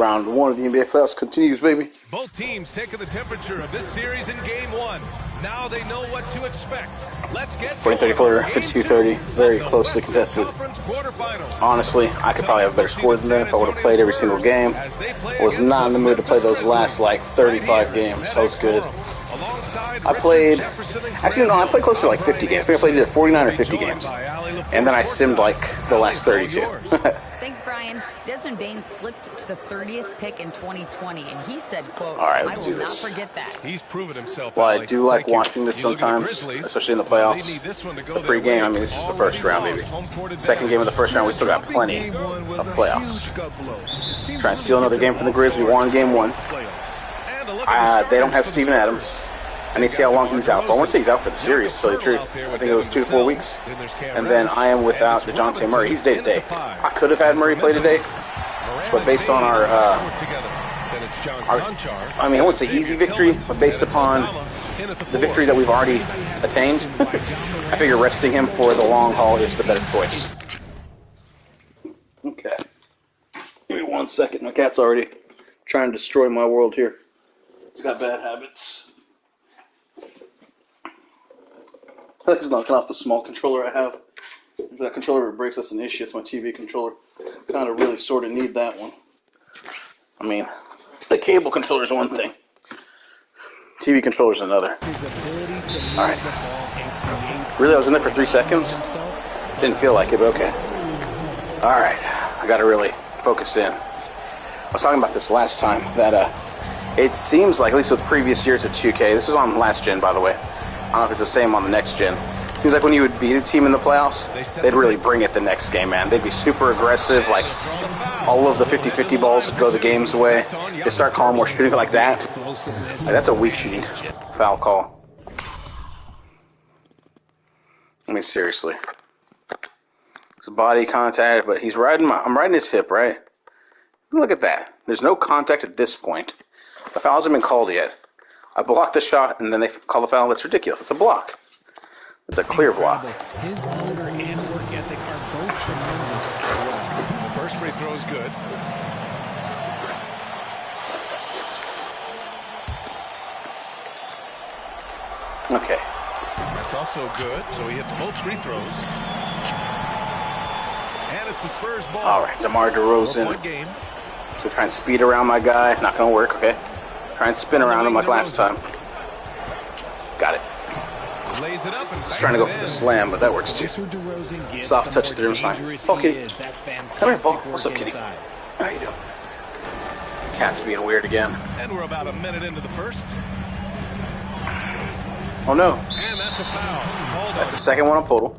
Round 1 of the NBA playoffs continues, baby. Both teams taking the temperature of this series in Game 1. Now they know what to expect. Let's get 40-34, 52-30, very closely contested. Honestly, I could probably have a better score than them if I would have played every single game. I was not in the mood to play those last, like, 35 games. That was good. I played, actually, no, I played close to like 50 games. I think I played either 49 or 50 games. And then I simmed like the last 32. Thanks, Brian. Desmond Bain slipped to the 30th pick in 2020, and he said, quote, all right, let's I do will this. Not forget that. He's proven himself. Well, I do like watching this sometimes, especially in the playoffs. The pre-game, I mean, this is the first round, maybe. Second game of the first round, we still got plenty of playoffs. Trying to steal another game from the Grizz. We won Game 1. They don't have Steven Adams. I need to see how long he's out for. I want to say he's out for the series, to tell you the truth. I think it was 2 to 4 weeks. And then I am without DeJounte Murray. He's day-to-day. I could have had Murray play today, but based on our I mean, I wouldn't say easy victory, but based upon the victory that we've already attained, I figure resting him for the long haul is the better choice. Okay. Give me 1 second. My cat's already trying to destroy my world here. It's got bad habits. It's knocking off the small controller I have. If that controller breaks, that's an issue. It's my TV controller. Kind of really sort of need that one. I mean, the cable controller is one thing. TV controller is another. Alright. Really, I was in there for 3 seconds? Didn't feel like it, but okay. Alright. I gotta really focus in. I was talking about this last time, that it seems like, at least with previous years of 2K, this is on last gen, by the way. I don't know if it's the same on the next gen. Seems like when you would beat a team in the playoffs, they'd really bring it the next game, man. They'd be super aggressive, like all of the 50-50 balls would go the game's way. They start calling more shooting like that. Like, that's a weak shooting foul call. I mean, seriously. It's a body contact, but he's riding I'm riding his hip, right? Look at that. There's no contact at this point. The foul hasn't been called yet. I blocked the shot, and then they call the foul. That's ridiculous. It's a block. It's a clear block. His motor and work ethic are both tremendous as well. The first free throw is good. Okay. That's also good. So he hits both free throws. And it's the Spurs ball. All right, DeMar DeRozan. So try and speed around my guy. Not going to work, okay? Try and spin around him like last time. Got it. Lays it up and just trying to go for the slam, but that works too. Soft touch the rim's fine. Okay. Come here, Paul. What's up, kitty? How you doing? Cat's being weird again. And we're about a minute into the first. Oh no. And that's a foul. That's the second one on Podol.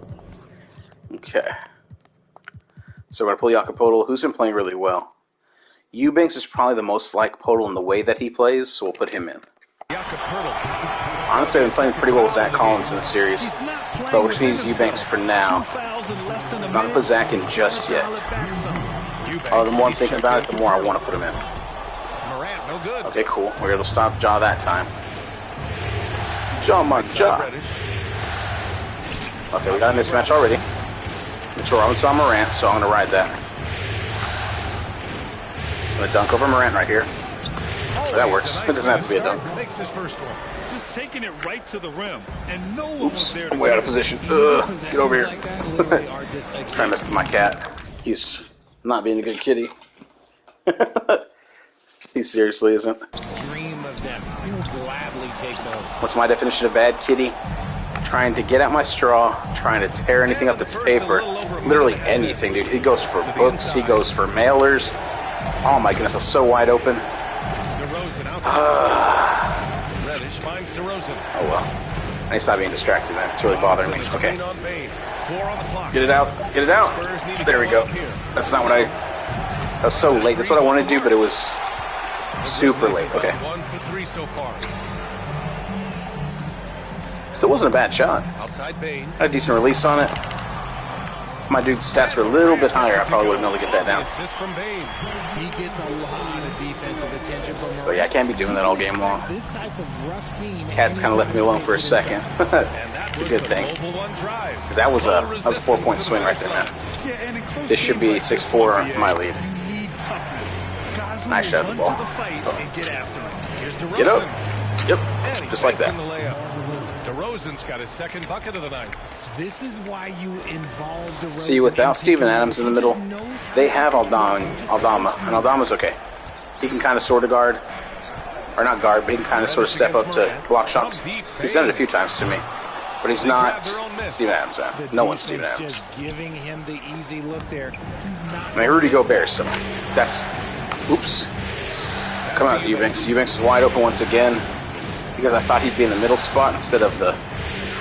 Okay. So we're going to pull Jakob, who's been playing really well. Eubanks is probably the most like Podol in the way that he plays, so we'll put him in. Honestly, I've been playing pretty well with Zach Collins in the series, but we're just going to use Eubanks for now. I'm not going to put Zach in just yet. The more I'm thinking about it, the more I want to put him in. Okay, cool. We're able to stop Ja that time. Ja, my Ja. Okay, we got a mismatch already. Mitchell Robinson on Morant, so I'm going to ride that. I'm going to dunk over Morant right here. That works. It doesn't have to be a dunk. Makes his first one. Just taking it right to the rim, and no one was there. I'm way out of position. Get over here. Trying to miss my cat. He's not being a good kitty. He seriously isn't. Dream of them. He'll gladly take those. What's my definition of bad kitty? Trying to get at my straw, trying to tear anything up that's paper. Literally anything, dude. He goes for books. He goes for mailers. Oh my goodness, I'm so wide open. Reddish finds DeRozan. Oh well. I need to stop being distracted, man. It's really bothering me. Okay. Get it out. Get it out. There we go. That's not what that was so late. That's what I wanted to do, but it was super late. Okay. Still wasn't a bad shot. Had a decent release on it. My dude's stats were a little bit higher. I probably wouldn't be able to get that down. He gets a lot of defensive attention from But yeah, I can't be doing that all game long. Cat's kind of left me alone for a second. It's a good thing. Because that was a 4-point swing right there, man. This should be 6-4 my lead. Nice shot at the run ball. to the fight and get after him. Here's DeRozan. Get up. And Yep. he Just like banks that. in the layup. DeRozan's got his second bucket of the night. This is why you involve DeRozan. See, without Steven Adams in the middle, they have Aldama, and Aldama's okay. He can kind of sort of guard, or not guard, but he can kind of sort of step up to block shots. He's done it a few times to me, but he's not Steven Adams, man. No one's Steven Adams. Just giving him the easy look there. He's not. I mean, Rudy Gobert, so that's, oops. Come out, Eubanks. Eubanks is wide open once again, because I thought he'd be in the middle spot instead of the,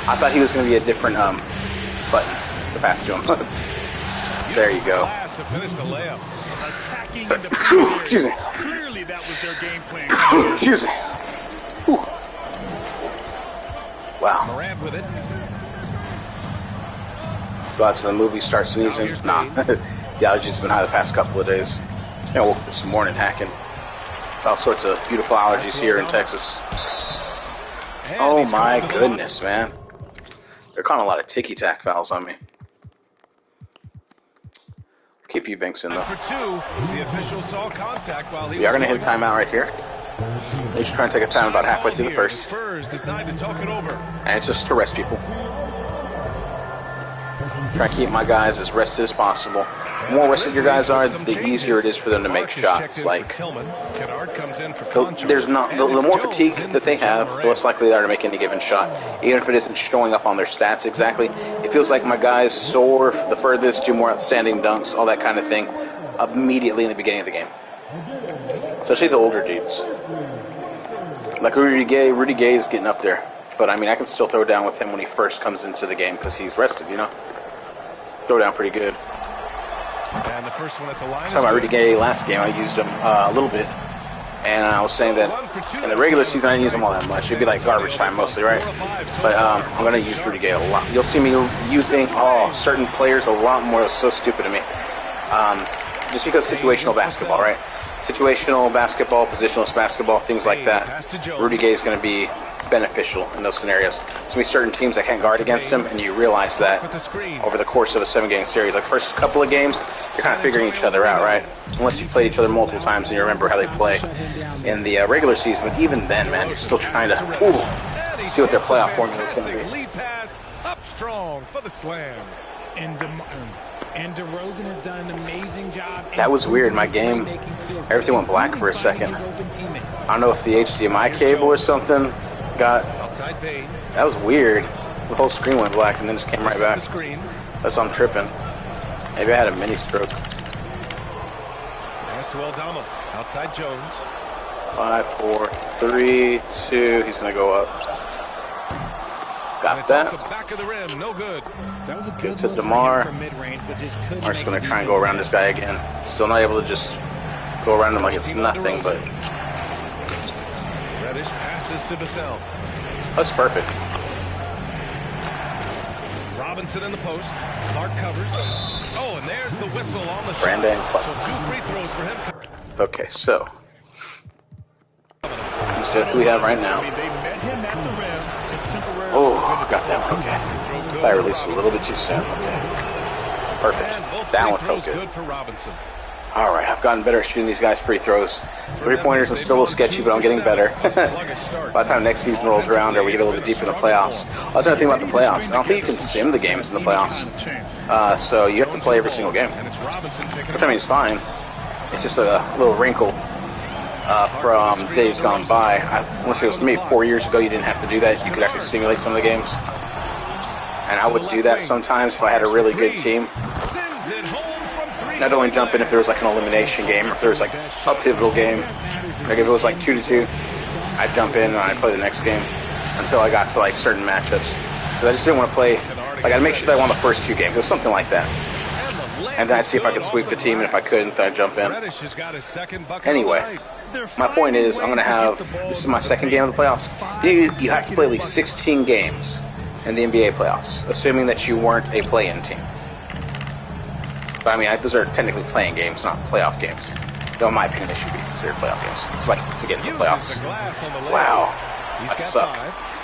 I thought he was going to be a different button to pass to him. There you go. To finish the layup. Attacking in the paint. Excuse me. Clearly that was their game plan. Excuse me. Whew. Wow. Morant with it. Go out to the movie, start sneezing. Nah. The allergies have been high the past couple of days. I woke up this morning hacking. All sorts of beautiful allergies here in Texas. Oh my goodness, man. They're calling a lot of ticky-tack fouls on me. Keep Eubanks in though. For two, the official saw contact while he We are was going to hit a timeout right here. We should try and take a time about halfway through the first. Spurs decide to talk it over. And it's just to rest people. Try to keep my guys as rested as possible. The more rested your guys are, the easier it is for them to make shots. Like, there's not the more fatigue that they have, the less likely they are to make any given shot. Even if it isn't showing up on their stats exactly, it feels like my guys soar the furthest, do more outstanding dunks, all that kind of thing, immediately in the beginning of the game. Especially the older dudes. Like Rudy Gay is getting up there. But I mean, I can still throw down with him when he first comes into the game because he's rested, you know? Throw down pretty good. And the first one at the line. Talking about Rudy Gay last game, I used him a little bit. And I was saying that in the regular season, I didn't use him all that much. It'd be like garbage time mostly, right? But I'm going to use Rudy Gay a lot. You'll see me using certain players a lot more. It's so stupid to me. Just because situational basketball, right? Situational basketball, positionless basketball, things like that. Rudy Gay is going to be beneficial in those scenarios. There's going to be certain teams that can't guard against him, and you realize that over the course of a 7-game series. Like, first couple of games, you're kind of figuring each other out, right? Unless you played each other multiple times and you remember how they play in the regular season. But even then, man, you're still trying to see what their playoff formula is going to be. Lead pass up strong for the slam. And DeRozan has done an amazing job. That was weird. My game, everything went black for a second. I don't know if the HDMI cable or something got. That was weird. The whole screen went black and then just came right back. That's I'm tripping. Maybe I had a mini stroke. Pass to Aldama. Outside Jones. 5, 4, 3, 2. He's gonna go up. Got that. The back of the rim, no good. That was a Good good to look for DeMar. him from mid-range, but just couldn't Mark's make gonna the try and go around this guy again. Still not able to just go around him like it's nothing, but Reddish passes to Vassell. that's perfect. Robinson in the post. Clark covers. Oh, and there's the whistle on the Brandon shot. Clark. So 2 free throws for him. Okay, so instead of who we have right now. Oh, got that one. Okay. Thought I released a little bit too soon. Okay. Perfect. That one felt good. For Robinson. All right, I've gotten better at shooting these guys free throws. 3-pointers, I'm still a little sketchy, but I'm getting better. By the time next season rolls around or we get a little bit deeper in the playoffs. I was trying to think about the playoffs. I don't think you can sim the games in the playoffs. So you have to play every single game. Which I mean is fine. It's just a little wrinkle from days gone by. I want to say it was maybe 4 years ago you didn't have to do that. You could actually simulate some of the games. And I would do that sometimes if I had a really good team. I'd only jump in if there was like an elimination game or if there was like a pivotal game. Like if it was like 2-2, I'd jump in and I'd play the next game until I got to like certain matchups. Because I just didn't want to play, like I'd make sure that I won the first 2 games. It was something like that. And then I'd see if I could sweep the team, and if I couldn't, then I'd jump in. Anyway, my point is, I'm going to have, this is my second game of the playoffs. You have to play at least 16 games in the NBA playoffs, assuming that you weren't a play-in team. But I mean, those are technically playing games, not playoff games. Though in my opinion, they should be considered playoff games. It's like to get into the playoffs. Wow, I suck.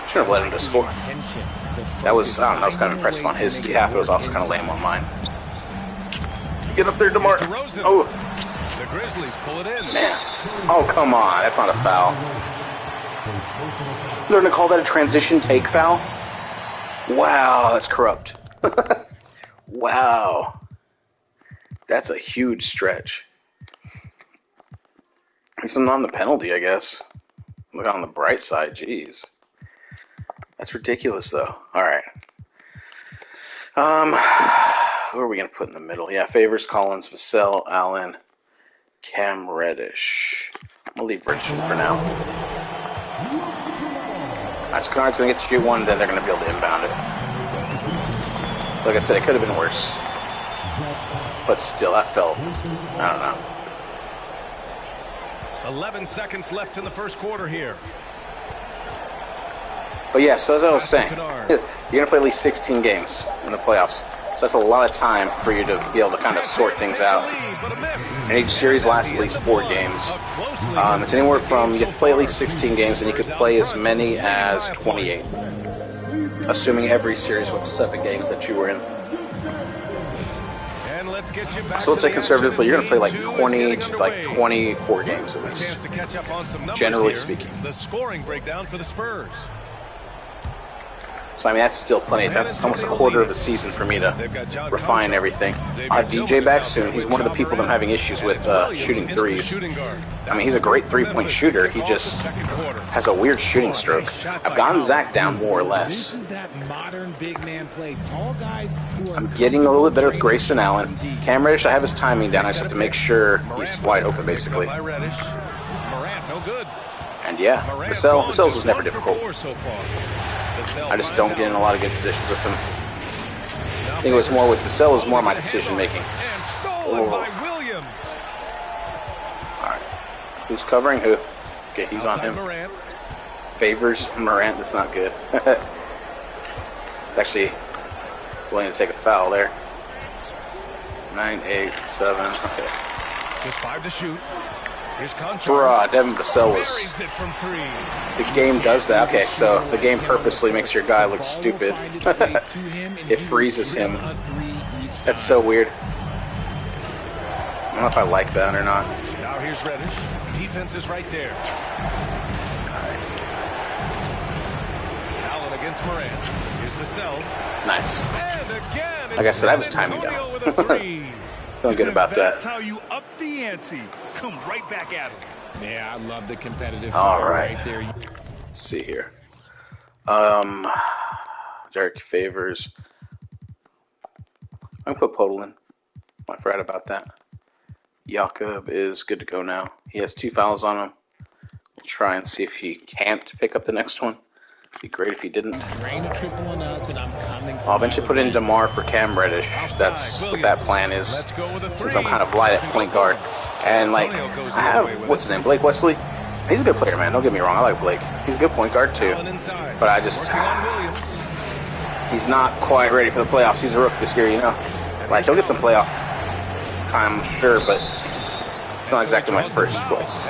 Shouldn't have let him to score. That was, I don't know, that was kind of impressive on his behalf. It was also kind of lame on mine. Get up there, DeMar. Oh, Grizzlies pull it in. Man. Oh, come on. That's not a foul. They're going to call that a transition take foul? Wow, that's corrupt. Wow. That's a huge stretch. At least I'm not on the penalty, I guess. Look on the bright side. Jeez. That's ridiculous, though. All right. Who are we going to put in the middle? Yeah, Favors, Collins, Vassell, Allen, Cam Reddish. I'm going to leave Richardson for now. That's Kennard's going to get to shoot one, then they're going to be able to inbound it. Like I said, it could have been worse. But still, that felt, I don't know. 11 seconds left in the first quarter here. But yeah, so as I was saying, you're going to play at least 16 games in the playoffs. So that's a lot of time for you to be able to kind of sort things out. And each series lasts at least 4 games. It's anywhere from, you have to play at least 16 games, and you could play as many as 28. Assuming every series was 7 games that you were in. So let's say conservatively, you're going to play like 20 to like 24 games at least. Generally speaking. The scoring breakdown for the Spurs. So, I mean, that's still plenty. That's almost a quarter of a season for me to refine everything. I'll have DJ back soon. He's one of the people that I'm having issues with shooting threes. I mean, he's a great three-point shooter. He just has a weird shooting stroke. I've gotten Zach down more or less. I'm getting a little bit better with Grayson Allen. Cam Reddish, I have his timing down. I just have to make sure he's wide open, basically. And yeah, Vassell's was never difficult. I just don't get in a lot of good positions with him. I think it was more with Vassell, was more my decision making. Alright. Who's covering who? Okay, he's on him. Favors Morant, that's not good. He's actually willing to take a foul there. 9, 8, 7, okay. Just 5 to shoot. Bruh, Devin Vassell was... The game does that. Okay, so the game purposely makes your guy look stupid. It freezes him. That's so weird. I don't know if I like that or not. Now here's Reddish. Defense is right there. Alright. Allen against Morant. Here's Vassell. Nice. And again, like I said, I was timing down. Feeling good about that. That's how you up the ante. Come right back at him. Yeah, I love the competitive All fire right. right there. Let's see here. Derek Favors. I'm going to put Podol in. I forgot about that. Jakob is good to go now. He has 2 fouls on him. We'll try and see if he can't pick up the next one. It'd be great if he didn't. Drain a triple on us, and I'm coming. I'll eventually put in DeMar for Cam Reddish. That's what that plan is. Since I'm kind of light at point guard. And, like, I have, what's his name, Blake Wesley? He's a good player, man. Don't get me wrong. I like Blake. He's a good point guard, too. But I just, he's not quite ready for the playoffs. He's a rookie this year, you know. Like, he'll get some playoff time, sure, but it's not exactly my first choice.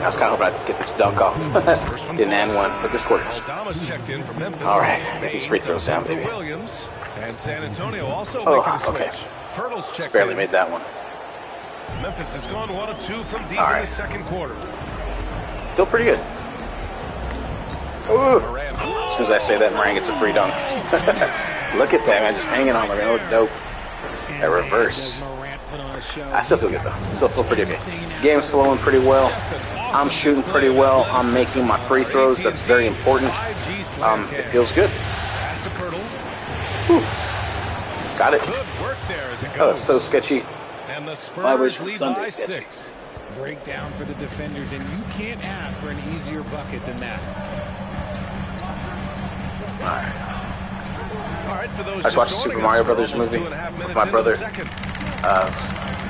I was kind of hoping I'd get this dunk off. Didn't and one, but this quarter's. All right, get these free throws down, baby. Oh, okay. Just barely made that one. Memphis has gone 1 of 2 from deep in the second quarter. Feel pretty good. Ooh. As soon as I say that, Moran gets a free dunk. Look at that, man, just hanging on. They're gonna look dope. That reverse. I still feel good though. Still feel pretty okay. Game's flowing pretty well. I'm shooting pretty well. I'm making my free throws. That's very important. It feels good. Whew. Got it. Oh, it's so sketchy. Vibration Sunday sketchy. Breakdown for the defenders, and you can't ask for an easier bucket than that. All right. I just watched the Super Mario Brothers movie with my brother.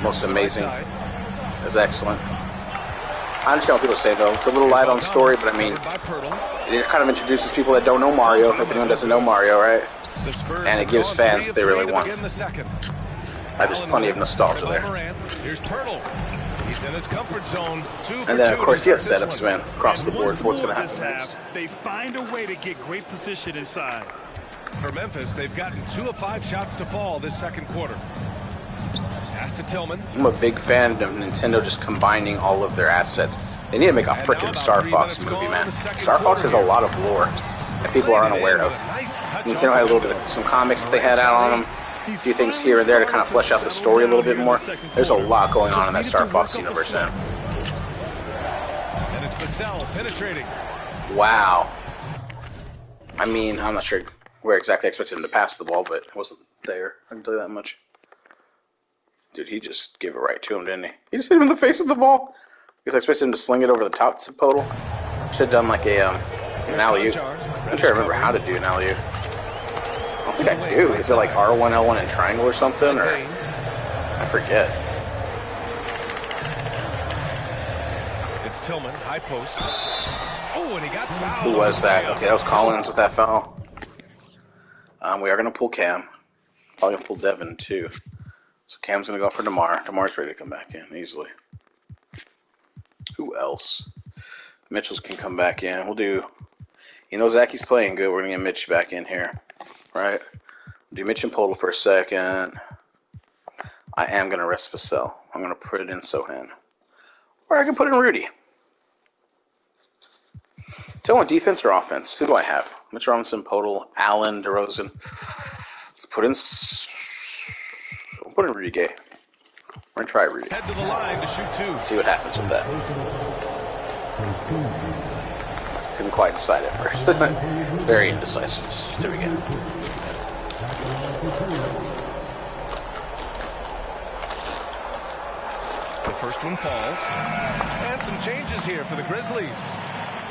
Most amazing. It was excellent. I understand what people say, though. It's a little light on story, but I mean, it kind of introduces people that don't know Mario, if anyone doesn't know Mario, right? And it gives fans what they really want. There's plenty of nostalgia there. He's in his comfort zone. And then, of course, he has setups, man, across the board for what's going to happen next. They find a way to get great position inside. For Memphis, they've gotten 2 of 5 shots to fall this second quarter. Pass to Tillman. I'm a big fan of Nintendo just combining all of their assets. They need to make a freaking Star Fox movie, man. Star Fox has a lot of lore that people are unaware of. Nintendo had a little bit of some comics that they had out on them, a few things here and there to kind of flesh out the story a little bit more. There's a lot going on in that Star Fox universe now. And it's Vassell penetrating. Wow. I mean, I'm not sure where exactly I expected him to pass the ball, but it wasn't there. I can tell you that much. Dude, he just gave it right to him, didn't he? He just hit him in the face with the ball. Because I expected him to sling it over the top to Podol. Should have done like an alley-oop. I'm trying to remember how to do an alley-oop. I don't think I do. Is it like R1, L1, and triangle or something? Or I forget. It's Tillman, high post. Oh, and he got fouled. Who was that? Okay, that was Collins with that foul. We are going to pull Cam. Probably going to pull Devin, too. So Cam's going to go for DeMar. DeMar's ready to come back in easily. Who else? Mitchell's can come back in. We'll do... You know Zacky's playing good. We're going to get Mitch back in here. Right? We'll do Mitch and Podol for a second. I am going to rest Vassell. I'm going to put it in Sohan. Or I can put in Rudy. Do I want defense or offense? Who do I have? Mitch Robinson, Podol, Allen, DeRozan. Let's put in... We'll put in Rudy Gay. We're going to try Rudy. Head to the line to shoot two. See what happens with that. Couldn't quite decide at first. Very indecisive to begin. The first one falls. And some changes here for the Grizzlies.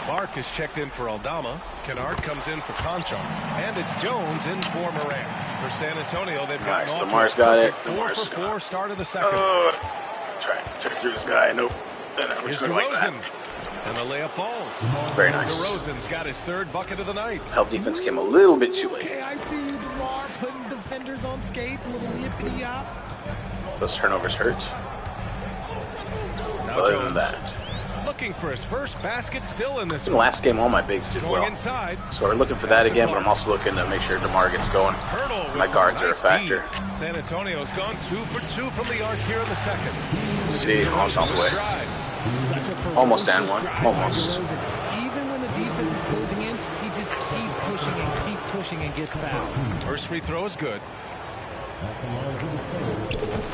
Clark is checked in for Aldama. Kennard comes in for Conchar. And it's Jones in for Moran. For San Antonio, they've got nice. DeMar's got it. 4 for 4 start of the second. Try to turn through this guy. Nope. Here's DeRozan. And the layup falls. Very nice. DeRozan's got his third bucket of the night. Help defense came a little bit too late. Okay, I see you, DeMar, putting defenders on skates, a little yippity-yop. Those turnovers hurt. Now Other Jones than that. looking for his first basket still in this In the one. last game, all my bigs did Going well. inside. So we're looking for that again, but I'm also looking to make sure DeMar gets going. My guards are a factor. San Antonio's gone 2 for 2 from the arc here in the second. Let's see, almost on the way. Such a Almost and ferocious one. drive. Almost. Even when the defense is closing in, he just keeps pushing and gets fouled. First free throw is good.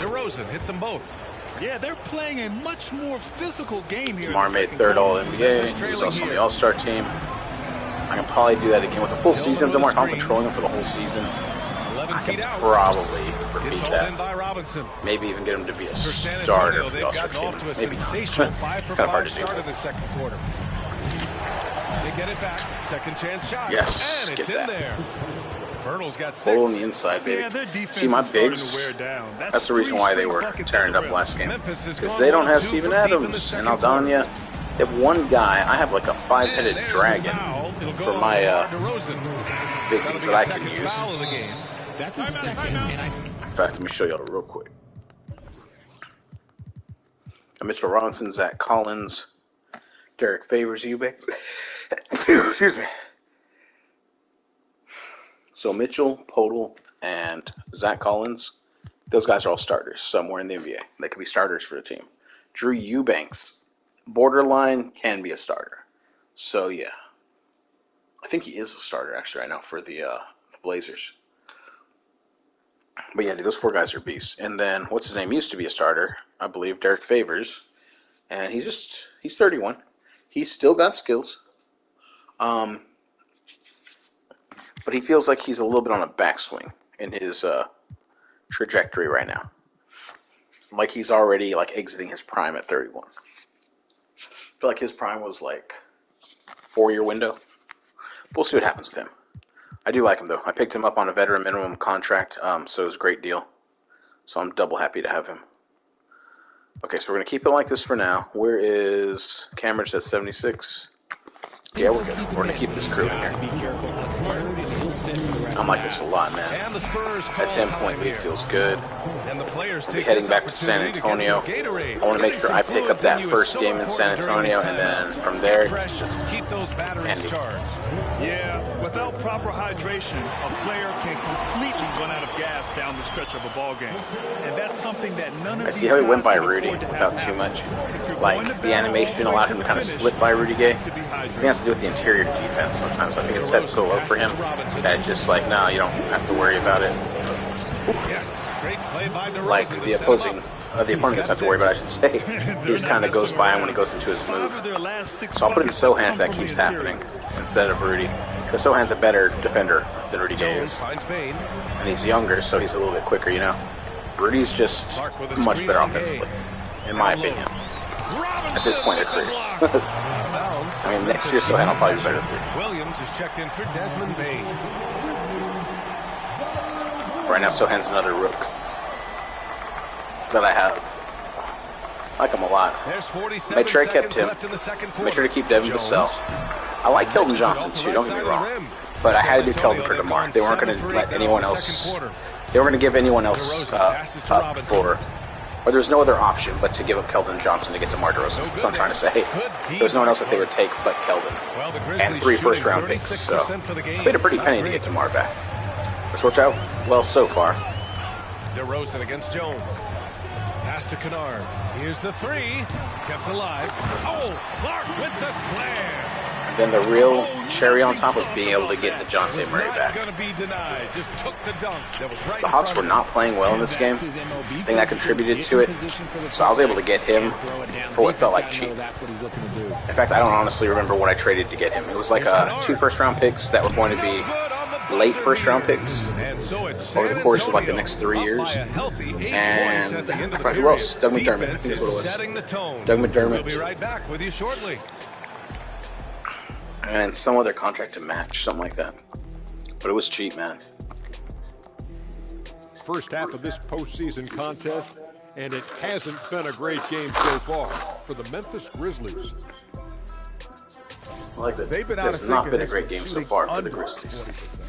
DeRozan hits them both. Yeah, they're playing a much more physical game here. DeMar made third All-NBA. He was also on the All-Star team. I can probably do that again with the full season of DeMar. I'm controlling him for the whole season. 11 I feet can out. probably It's repeat hauled in that. by Robinson. Maybe even get him to be a For San starter Antonio, for the they've All-Star gotten off to a team. Maybe not. sensational 5 for Kind of hard 5 to do. start in the second quarter. They get it back. Second chance shot. Yes, And it's get in that. there. Pirtle's got 6. Full on the inside, baby. Yeah, their defense See my is starting bigs? to wear down. That's the reason why they were tearing it up last game. Memphis has Because gone they don't have 1-2 Steven from deep in the Adams second and Aldana. They have one guy. I have like a And five-headed there's the dragon foul. It'll go for on my DeRozan. big That'll things be that I a can second use. foul of the game. That's a second, and In fact, let me show y'all real quick. Mitchell Robinson, Zach Collins, Derek Favors, Eubanks. Excuse me. So Mitchell, Podol, and Zach Collins, those guys are all starters somewhere in the NBA. They could be starters for the team. Drew Eubanks, borderline, can be a starter. So yeah, I think he is a starter actually right now for the Blazers. But yeah, dude, those 4 guys are beasts. And then what's his name used to be a starter, I believe, Derek Favors, and he's 31. He's still got skills. But he feels like he's a little bit on a backswing in his trajectory right now. Like he's already like exiting his prime at 31. I feel like his prime was like 4-year window. We'll see what happens with him. I do like him though. I picked him up on a veteran minimum contract, so it was a great deal. So I'm double happy to have him. Okay, so we're gonna keep it like this for now. Where is Cambridge at 76? Yeah, we're good. We're gonna keep this crew in here. be careful. A third, and he'll send the rest I like back. this a lot, man. And the Spurs That call 10-point time lead here. feels good. And the players We'll be take heading this back to San opportunity to get Antonio. some Gatorade. I want to make Getting sure some I pick up fluids that in you is first so game in San important during Antonio, these and then timeouts. from there, Get fresh, keep those batteries Andy. charged. Yeah, Without proper hydration, a player can completely run out of gas down the stretch of a ball game. And that's something that none of I these see how he went guys by can Rudy afford to have without too happen. much. If you're Like, going to the battle animation all the way allowed to him to the kind of finish, slip by Rudy Gay. you have to be I think it hydrated. has to do with the interior defense sometimes. I think it's set so low for him that it's just like, no, you don't have to worry about it. Yes, great play by DeRozan Like, to the set him opposing, up. the opponent doesn't have to worry about it, I should say. He just kind of goes by him when he goes into his move. So I'll put in Sohan if that keeps happening instead of Rudy. Because Sohan's a better defender than Rudy Gay Jones is. finds Bain. And he's younger, so he's a little bit quicker, you know. Rudy's just Clark with a much screen better on Gay. offensively, in my Down low. opinion. At this point in their careers. Bounds. I mean, next year Sohan will probably be better than Rudy. Williams is checked in for Desmond Bain. Right now, Sohan's another rook that I have. I like him a lot. There's 47 Make sure I kept seconds him. left in the second quarter. Make sure to keep Devin Jones. Vassell. I like Keldon Misses it Johnson off the too, right don't get side me of the wrong. rim. But I had to do San Keldon Antonio, for they've DeMar. gone They weren't going 7 to for 8 let now anyone in the else. second quarter. They weren't going to give anyone else DeRozan passes to up Robinson. for. Or there's no other option but to give up Keldon Johnson to get DeMar DeRozan. That's what I'm trying to say. There's no one else that they would take but Keldon. Well, the And Grizzlies 3 shooting first-round picks. So 36% for the game. I paid a pretty penny to get DeMar back. It's worked out well so far. DeRozan against Jones. Pass to Kennard. Here's the three. Kept alive. Oh, Clark with the slam. Then the real cherry on top was being able to get DeJounte Murray back. Going to be denied. Just took the dunk. That was right The Hawks were not playing well in this game. I think that contributed to it. So I was able to get him for what felt like cheap. In fact, I don't honestly remember what I traded to get him. It was like 2 first-round picks that were going to be late first-round picks over the course of like the next 3 years. And I forgot who else. Doug McDermott, I think is what it was. Doug McDermott. We'll be right back with you shortly. And some other contract to match, something like that. But it was cheap, man. First half of this postseason contest, and it hasn't been a great game so far for the Memphis Grizzlies. I like that. They've been out of It's not sync been a in great this game so shooting far for the under Grizzlies. 40%.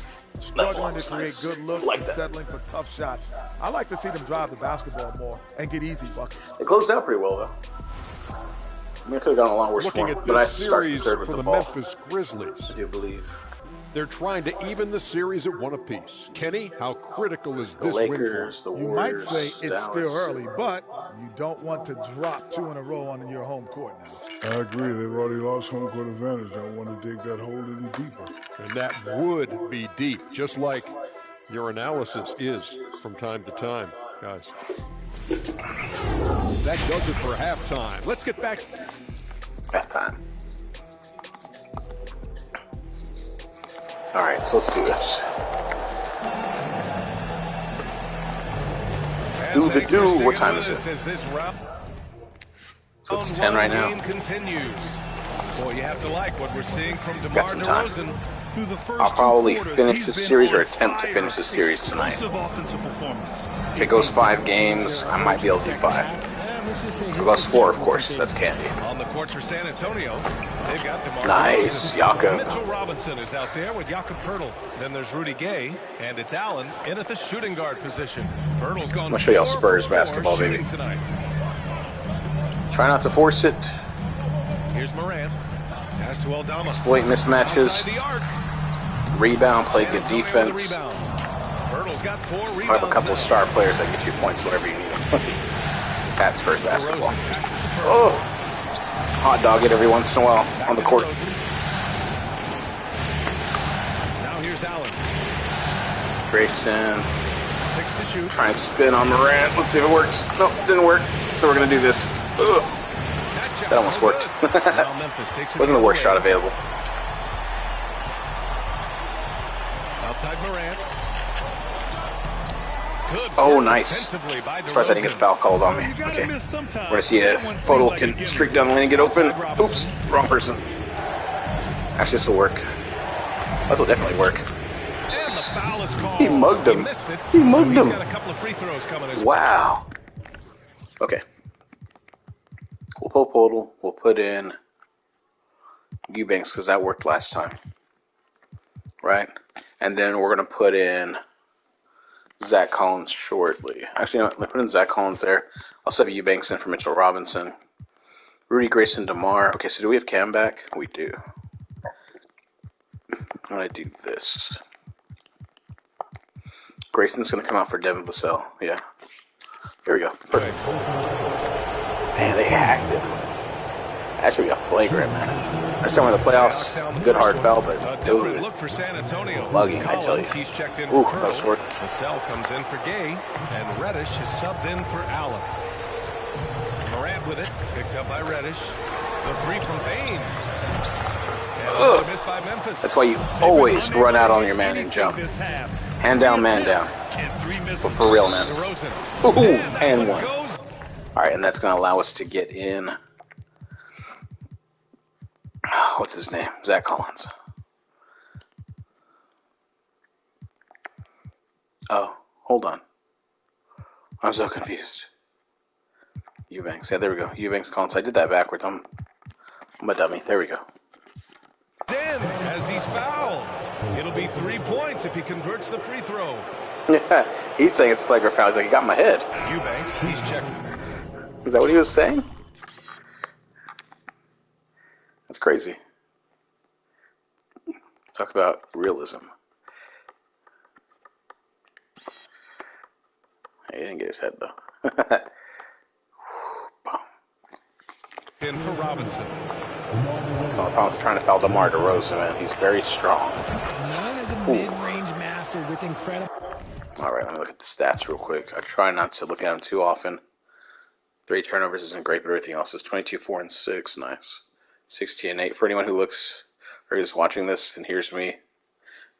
Struggling to was create nice. good looks Like and that. settling for tough shots. I like to see them drive the basketball more and get easy buckets. It closed out pretty well, though. I mean, it could have gone a lot worse Looking for at him, but I this started series third with for the the ball. Memphis Grizzlies, I do believe. they're trying to even the series at 1 apiece. Kenny, how critical is The this win for Lakers, them? the You Warriors, might say it's still Dallas. early, but you don't want to drop 2 in a row on your home court now. I agree. They've already lost home court advantage. Don't want to dig that hole any deeper. And that would be deep, just like your analysis is from time to time, guys. That does it for halftime. Let's get back. Halftime. All right, so let's do this. Do the do. What time is it? So it's 10 right now. Game continues. Boy, you have to like what we're seeing from DeMar Got some time. DeRozan. Through the first I'll probably 2 quarters, finish he's this been series or on attempt to fire. finish this series tonight. Explosive offensive performance. If it goes 5 games, I might be able to do 5. If it goes 4, of course, that's candy. On the court for San Antonio, they've got DeMar Nice, DeRozan. Jakob. Mitchell Robinson is out there with Jakob Poeltl. Then there's Rudy Gay, and it's Allen in at the shooting guard position. Poeltl's gone. I'm gonna show y'all 4 Spurs for 4 basketball, baby. shooting tonight. Try not to force it. Here's Morant. Pass to Aldama. Exploit mismatches. Outside the arc. Rebound, play San good Antonio with the defense. rebound. Poeltl's got 4 rebounds. I have a couple now. of star players that get you points whenever you need them. At Spurs basketball. DeRozan passes to Poeltl. Oh! Hot dog it every once in a while Back on the to court. DeRozan. Now here's Allen. Grayson. 6 to shoot. Try and spin on Morant. Let's see if it works. Nope, didn't work. So we're going to do this. Ugh. That That almost worked. Now Memphis takes it Wasn't the worst away. shot available. Outside Morant. Good Oh, work nice. defensively by Surprised I didn't get the DeRozan. foul called on me. You gotta Okay. miss sometimes. We're going to see if That one seemed Poeltl like a can given. streak down the lane and get open. Outside Oops, Robinson. wrong person. Actually, this will work. This will definitely work. And the foul is called. He mugged him. He missed it. He mugged so him. He's got a couple of free throws coming as well. Wow. Okay. We'll pull Poeltl. We'll put in Eubanks because that worked last time. Right? And then we're going to put in Zach Collins shortly. Actually, no, I'm going to put in Zach Collins there. I'll have Eubanks in for Mitchell Robinson. Rudy Grayson DeMar. Okay, so do we have Cam back? We do. I'm going to do this. Grayson's going to come out for Devin Vassell. Yeah. Here we go. Perfect. Man, they hacked it. That should be a flagrant, man. I understand when the playoffs, good hard foul, but dude, look for San Antonio. bugging, I tell you. He's checked in Ooh, for that was short. Vassell comes in for Gay, and Reddish is subbed in for Allen. Morant with it, picked up by Reddish. The three from Bain. And missed by Memphis. That's why you always run out on your man and jump. Hand down, man down. But for real, man. Ooh, and one. All right, and that's going to allow us to get in. What's his name? Zach Collins. Oh, hold on. I'm so confused. Eubanks. Yeah, there we go. Eubanks Collins. I did that backwards. I'm a dummy. There we go. Dan, as he's fouled. It'll be 3 points if he converts the free throw. Yeah, he's saying it's a flagrant foul. He's like, he got my head. Eubanks, he's checked. Is that what he was saying? That's crazy. Talk about realism. He didn't get his head, though. In for Robinson. That's one of the problems of trying to foul DeMar DeRozan, man. He's very strong. Known as a mid-range master with incredible... All right, let me look at the stats real quick. I try not to look at them too often. 3 turnovers isn't great, but everything else is 22, 4, and 6. Nice. 16 and 8. For anyone who looks or is watching this and hears me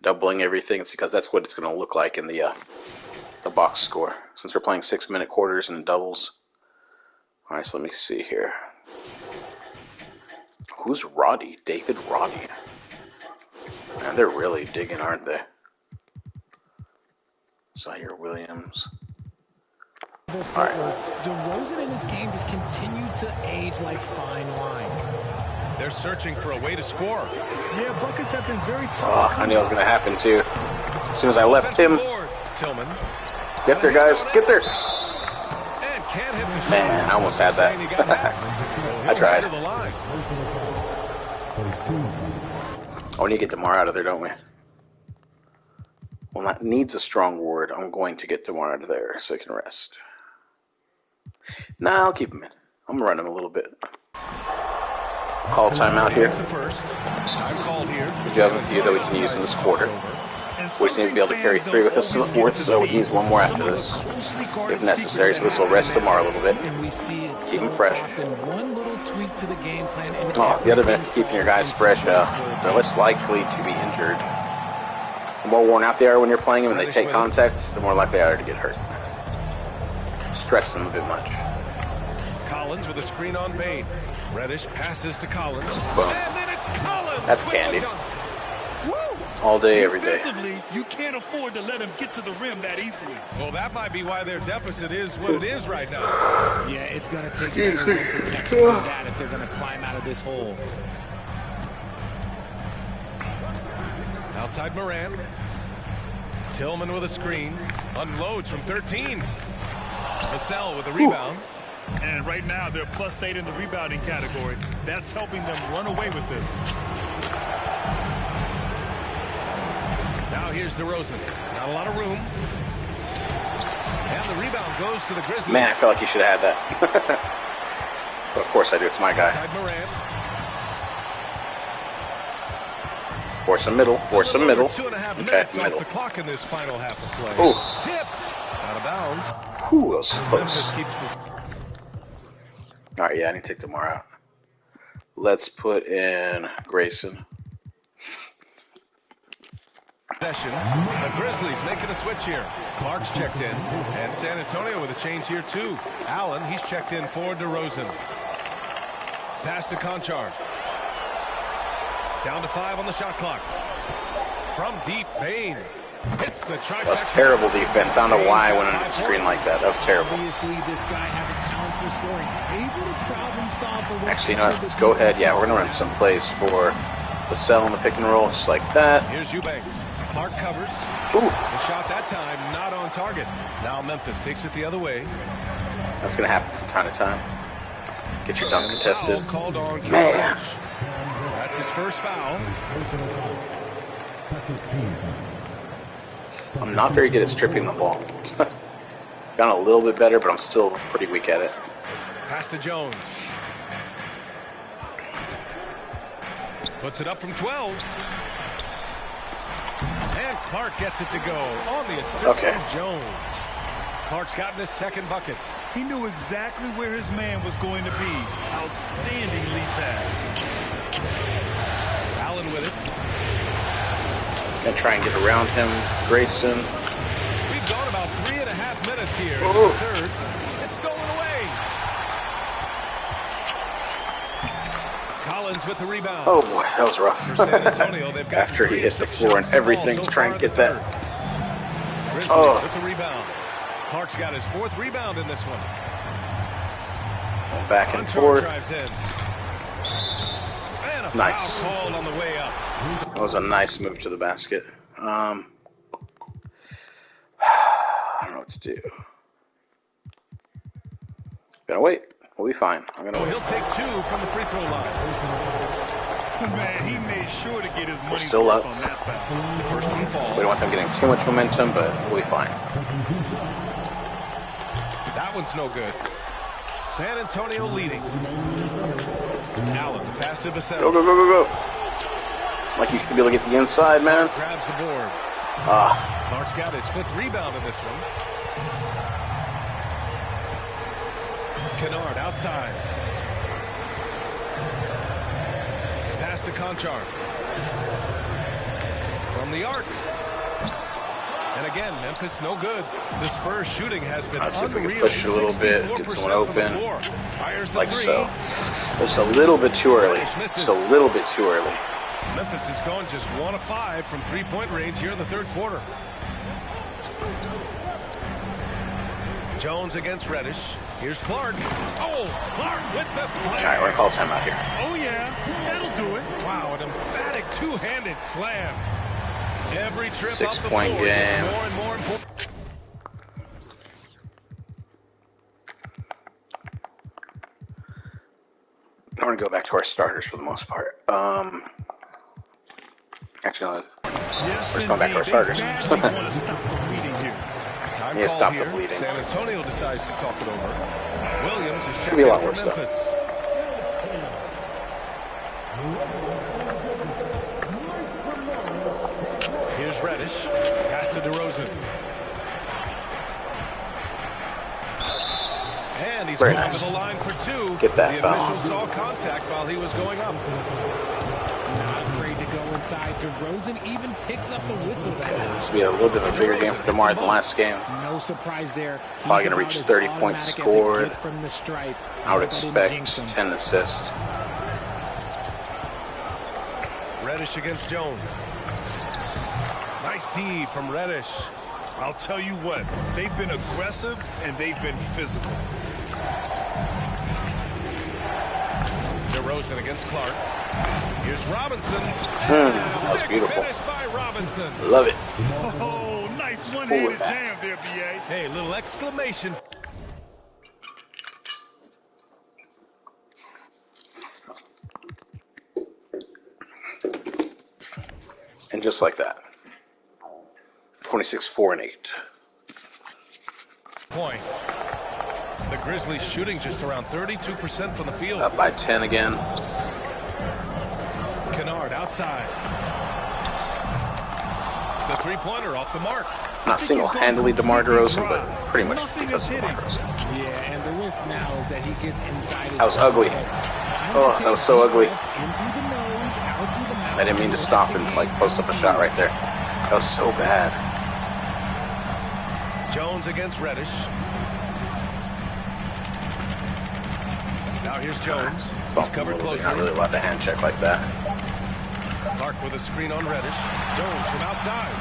doubling everything, it's because that's what it's going to look like in the box score. Since we're playing 6-minute quarters and doubles. All right, so let me see here. Who's Roddy? David Roddy. Man, they're really digging, aren't they? Zaire Williams. All right. DeRozan in this game just continued to age like fine wine. They're searching for a way to score. Yeah, buckets have been very tough. Oh, I knew it was going to happen, too. As soon as I left him. Tillman. Get there, guys. Get there. And can't hit the shot. Man, I almost had that. I tried. Oh, we need to get DeMar out of there, don't we? Well, that needs a strong word. I'm going to get DeMar out of there so he can rest. Nah, I'll keep him in. I'm going to run him a little bit. Call timeout here. Time called here. We do have a few that we can use in this quarter. We just need to be able to carry 3 with us to the 4th, so we need one more after this, if necessary. So this will rest DeMar a little bit. Keep him fresh. Oh, the other benefit, keeping your guys fresh, they're less likely to be injured. The more worn out they are when you're playing them and they take contact, the more likely they are to get hurt. Stress them a bit much. Collins with a screen on Bain. Reddish passes to Collins. Boom. And then it's Collins. That's candy. All day, every day. Defensively, you can't afford to let him get to the rim that easily. Well, that might be why their deficit is what it is right now. Yeah, it's going to take better rim protection than that if they're going to climb out of this hole. Outside Moran. Tillman with a screen. Unloads from 13. Vassell with a rebound. And right now, they're +8 in the rebounding category. That's helping them run away with this. Now here's DeRozan. Not a lot of room. And the rebound goes to the Grizzlies. Man, I felt like you should have had that. But of course I do. It's my guy. Outside Moran. Force a middle. Force a middle. 2.5 Okay, minutes middle. off the clock in this final half of play. Ooh. Tipped. Out of bounds. Ooh, that was close. Memphis keeps this. All right, yeah, I need to take DeMar out. Let's put in Grayson. Possession. The Grizzlies making a switch here. Clark's checked in. And San Antonio with a change here, too. Allen, he's checked in for DeRozan. Pass to Conchar. Down to 5 on the shot clock. From deep, Bain. Hits the trifecta. That was terrible defense. I don't know why I went on the screen like that. That was terrible. Obviously, this guy has a talent for scoring. Able to problem solve for what Actually, you know what? Let's go ahead. Yeah, we're going to run some plays for the cell and the pick and roll, just like that. Here's Eubanks. Clark covers. Ooh. The shot that time, not on target. Now Memphis takes it the other way. That's going to happen from time to time. Get your dunk contested. Foul called on Man. That's his first foul. I'm not very good at stripping the ball. Gotten a little bit better, but I'm still pretty weak at it. Pass to Jones. Puts it up from 12. And Clark gets it to go on the assist from Jones. Clark's gotten his second bucket. He knew exactly where his man was going to be. Outstanding lead pass. Allen with it. Gonna try and get around him. Grayson. We've gone about 3.5 minutes here in Ooh. the third. It's stolen away. Collins with the rebound. Oh boy, that was rough. For San Antonio, they've got After he hit the floor and everything to try and get that. Grizzlies with the rebound. Clark's got his 4th rebound in this one. Back and forth. And a Nice. foul called on the way up. That was a nice move to the basket. I don't know what to do. Gonna wait. We'll be fine. I'm gonna wait. He'll take 2 from the free throw line. Man, he made sure to get his money still up. on that foul. The first one falls. We don't want them getting too much momentum, but we'll be fine. That one's no good. San Antonio leading. Allen, the pass to Vassell. Go, go, go, go, go. Like you should be able to get the inside, man. Grabs the board. Clark's got his 5th rebound in this one. Kennard outside. Pass to Conchar. From the arc. And again, Memphis no good. The Spurs shooting has been Let's see if we can unreal. push it a little bit, get 64% someone from the open. floor. Fires the Like 3. so. Just a little bit too early. Just a little bit too early. Memphis is going just 1 of 5 from 3-point range here in the third quarter. Jones against Reddish. Here's Clark. Oh, Clark with the slam. All right, we're gonna call timeout here. Oh, yeah. That'll do it. Wow, an emphatic two-handed slam. Every trip up the 6-point floor game. gets more and more important. I'm gonna go back to our starters for the most part. Actually, no, Yes, we're just going back to our indeed. starters. They badly want to stop the bleeding here. Time Yeah, call stop the here. bleeding. San Antonio decides to talk it over. Williams is Could checked be a in lot for worse, though. Memphis. Here's Reddish. Pass to DeRozan. And he's Very going nice. to the line for 2. Get that the foul. official saw contact while he was going up. Not afraid to go inside. DeRozan even picks up the whistle that time. This will be a little bit of a bigger game for DeMar than last game. No surprise there. Probably gonna reach 30 points scored. From the stripe. I would But didn't expect jinx him. 10 assists. Reddish against Jones. Nice D from Reddish. I'll tell you what, they've been aggressive and they've been physical. DeRozan against Clark. Here's Robinson. That was Big beautiful. finish by Robinson. Love it. Oh, nice Pull one-handed it back. jam there, B.A. Hey, little exclamation. And just like that. 26, 4, and 8. Point. The Grizzlies shooting just around 32% from the field. Up by 10 again. Kennard outside. The three-pointer off the mark. Not single-handedly DeMar DeRozan, but pretty much because of DeMar DeRozan. Yeah, and the risk now is that he gets inside his That was ugly. Oh, that was so ugly. In through the nose, out through the mouth. I didn't mean to stop and like post up a shot right there. That was so bad. Jones against Reddish. Now here's Jones. He's Bump him a covered little bit. closely. Not really allowed to hand check like that. Clark with a screen on Reddish. Jones from outside.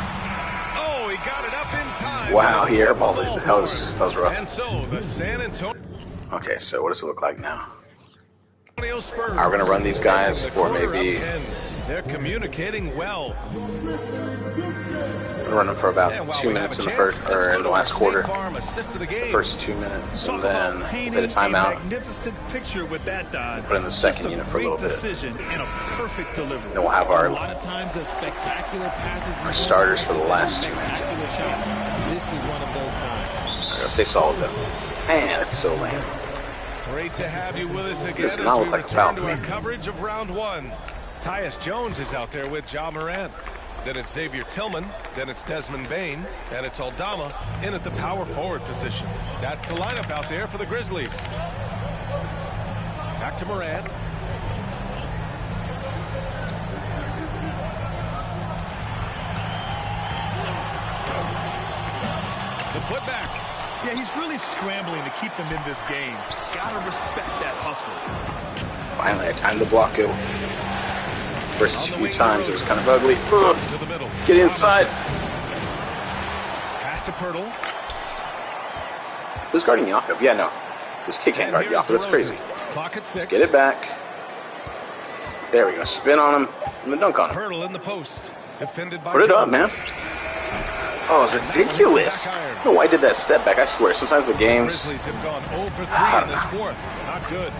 Oh, he got it up in time. Wow, he airballed it. That was rough. And so the San Antonio Okay, so what does it look like now? Spurs. We're gonna run these guys in the for quarter maybe up 10. They're communicating well. Been running for about 2 minutes in the first, or in the last quarter. The first 2 minutes, and then a bit of timeout. Picture with that, Don. Put in the second unit for a little bit. And a perfect delivery. Then we'll have our starters for the last 2 minutes. This is one of those times. I'm gonna stay solid though. Man, it's so lame. Great to have you with us again. Does not look like a foul to to me. our coverage of round one. Tyus Jones is out there with Ja Morant. Then it's Xavier Tillman. Then it's Desmond Bane. And it's Aldama in at the power forward position. That's the lineup out there for the Grizzlies. Back to Morant. The putback. Yeah, he's really scrambling to keep them in this game. Gotta respect that hustle. Finally, I timed the block out. First few times it was kind of ugly. Ugh. To the middle. Get inside. Pass to Pirtle. Who's guarding Jakob? Yeah, no. This kid can't guard Jakob. That's crazy. Clock at 6. Let's get it back. There we go. Spin on him and then dunk on him. Pirtle in the post. Defended by Put it up, Jones. man. Oh, it's ridiculous. I don't know why I did that step back. I swear, sometimes the games, Grizzlies have gone 0 for 3 I in don't this know. fourth. Not good.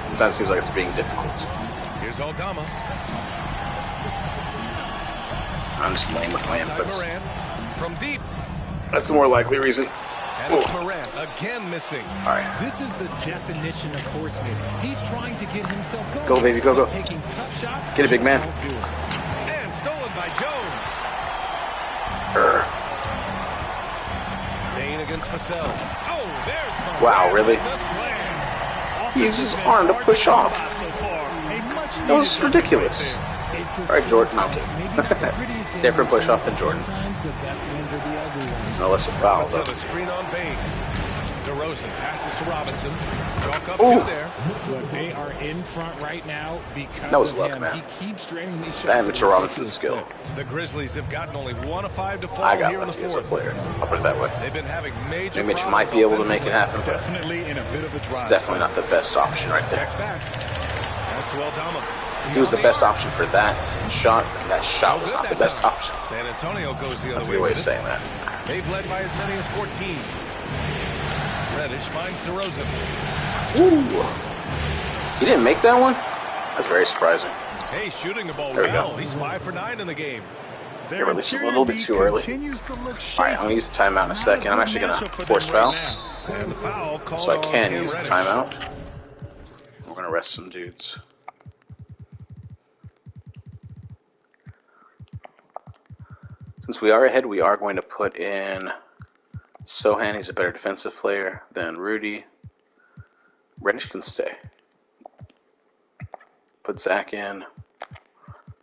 sometimes it seems like it's being difficult. Here's Aldama. I'm just lame with my Outside inputs. Morant. From deep. That's the more likely reason. And it's Morant again missing. All right. This is the definition of forcing it. He's trying to get himself going. Go, baby, go, go. Taking tough shots. Get it, big man. Won't do it. And stolen by Jones. Bane against Vassell. Oh, there's Morant. Wow, really? The slam. He used his arm to push off. That was ridiculous. It's a All right, Jordan. slow Okay. pass. Maybe not the prettiest game Different I've push off seen, than Jordan. Sometimes the best ones are the ugly ones. It's no less a foul, So though. the screen on Bane. DeRozan passes to Robinson. Chalk up Ooh. two there. Look, they are in front right now because That was of luck, him. man. He keeps draining these shots. That at Mitchell a Robinson's ridiculous skill. clip. The Grizzlies have gotten only 1 of 5 to fall I got here in the lucky as a fourth. player. I'll put it that way. They've been having major Maybe Mitch problems might be able to make it offensively. happen, but Definitely in a bit of a dry it's definitely not the best option right there. Checks back. Pass to Aldama. He was the best option for that shot, and that shot was not the best option. San Antonio goes the That's a other good way way of with saying it. that. They've led by as many as 14. Reddish finds DeRozan. Ooh. He didn't make that one? That's very surprising. Hey, shooting the ball There we well. go. He's 5 for 9 in the game. They released a little bit too early. All right, I'm going to use the timeout in a second. I'm actually going to force foul, And the foul called so I on can Cam use the Reddish. timeout. We're going to rest some dudes. Since we are ahead, we are going to put in Sohan. He's a better defensive player than Rudy. Reddish can stay. Put Zach in.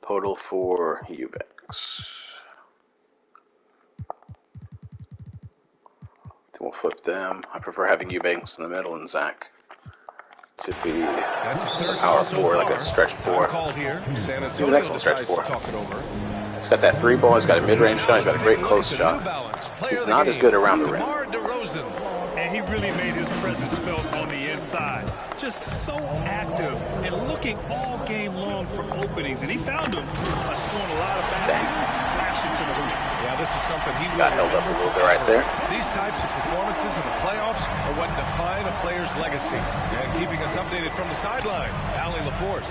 Podol for Eubanks. Then we'll flip them. I prefer having Eubanks in the middle and Zach to be That's his third power call so four, like far. a stretch four. Time called here. San an Antonio excellent stretch decides to four. talk it over. He's got that three ball. He's got a mid-range shot. He's got a great close shot. He's not as good around the rim. DeMar DeRozan. And he really made his presence felt on the inside. Just so active and looking all game long for openings. And he found them by scoring a lot of baskets and slashing to the hoop. Yeah, this is something he Got will held up a remember little bit right there. These types of performances in the playoffs are what define a player's legacy. And keeping us updated from the sideline, Allie LaForce.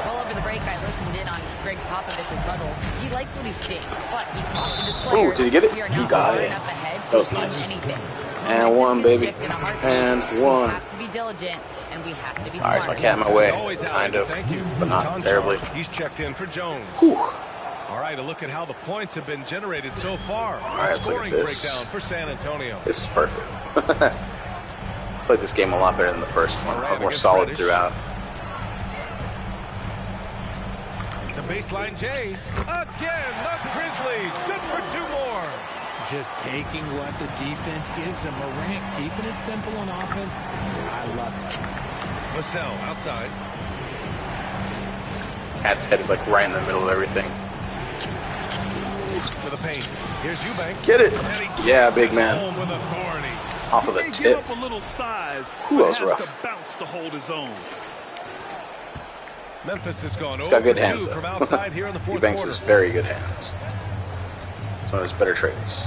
Well, over the break, I listened in on Greg Popovich's huddle. He likes what he's seeing, but he cautioned his players. Ooh, did he get it? We are He not got far it. enough ahead That to was assume nice. anything. And Momentum one, can baby. shift in a heartbeat. And one. We have to be diligent, and we have to be All right, smart. so I cat my way, As always, Allie, kind of, thank you. but not Conchar, terribly. He's checked in for Jones. Whew. All right, a look at how the points have been generated so far. All right, let's look at Scoring this. breakdown for San Antonio. This is perfect. Played this game a lot better than the first one. Morant More against solid Reddish. throughout. The baseline J. Again, the Grizzlies. Good for 2 more. Just taking what the defense gives him. Morant keeping it simple on offense. I love it. Vassell outside. Cat's head is like right in the middle of everything. To the paint. Here's Eubanks. Get it. And he Yeah, takes big it man. home with authority. Off of the He may give tip. up a little size, Ooh, but that was has rough. to bounce to hold his own. Memphis has gone He's got 0 good for hands, 2 though. from outside here in the fourth Eubanks quarter. has very good hands. It's one of his better traits.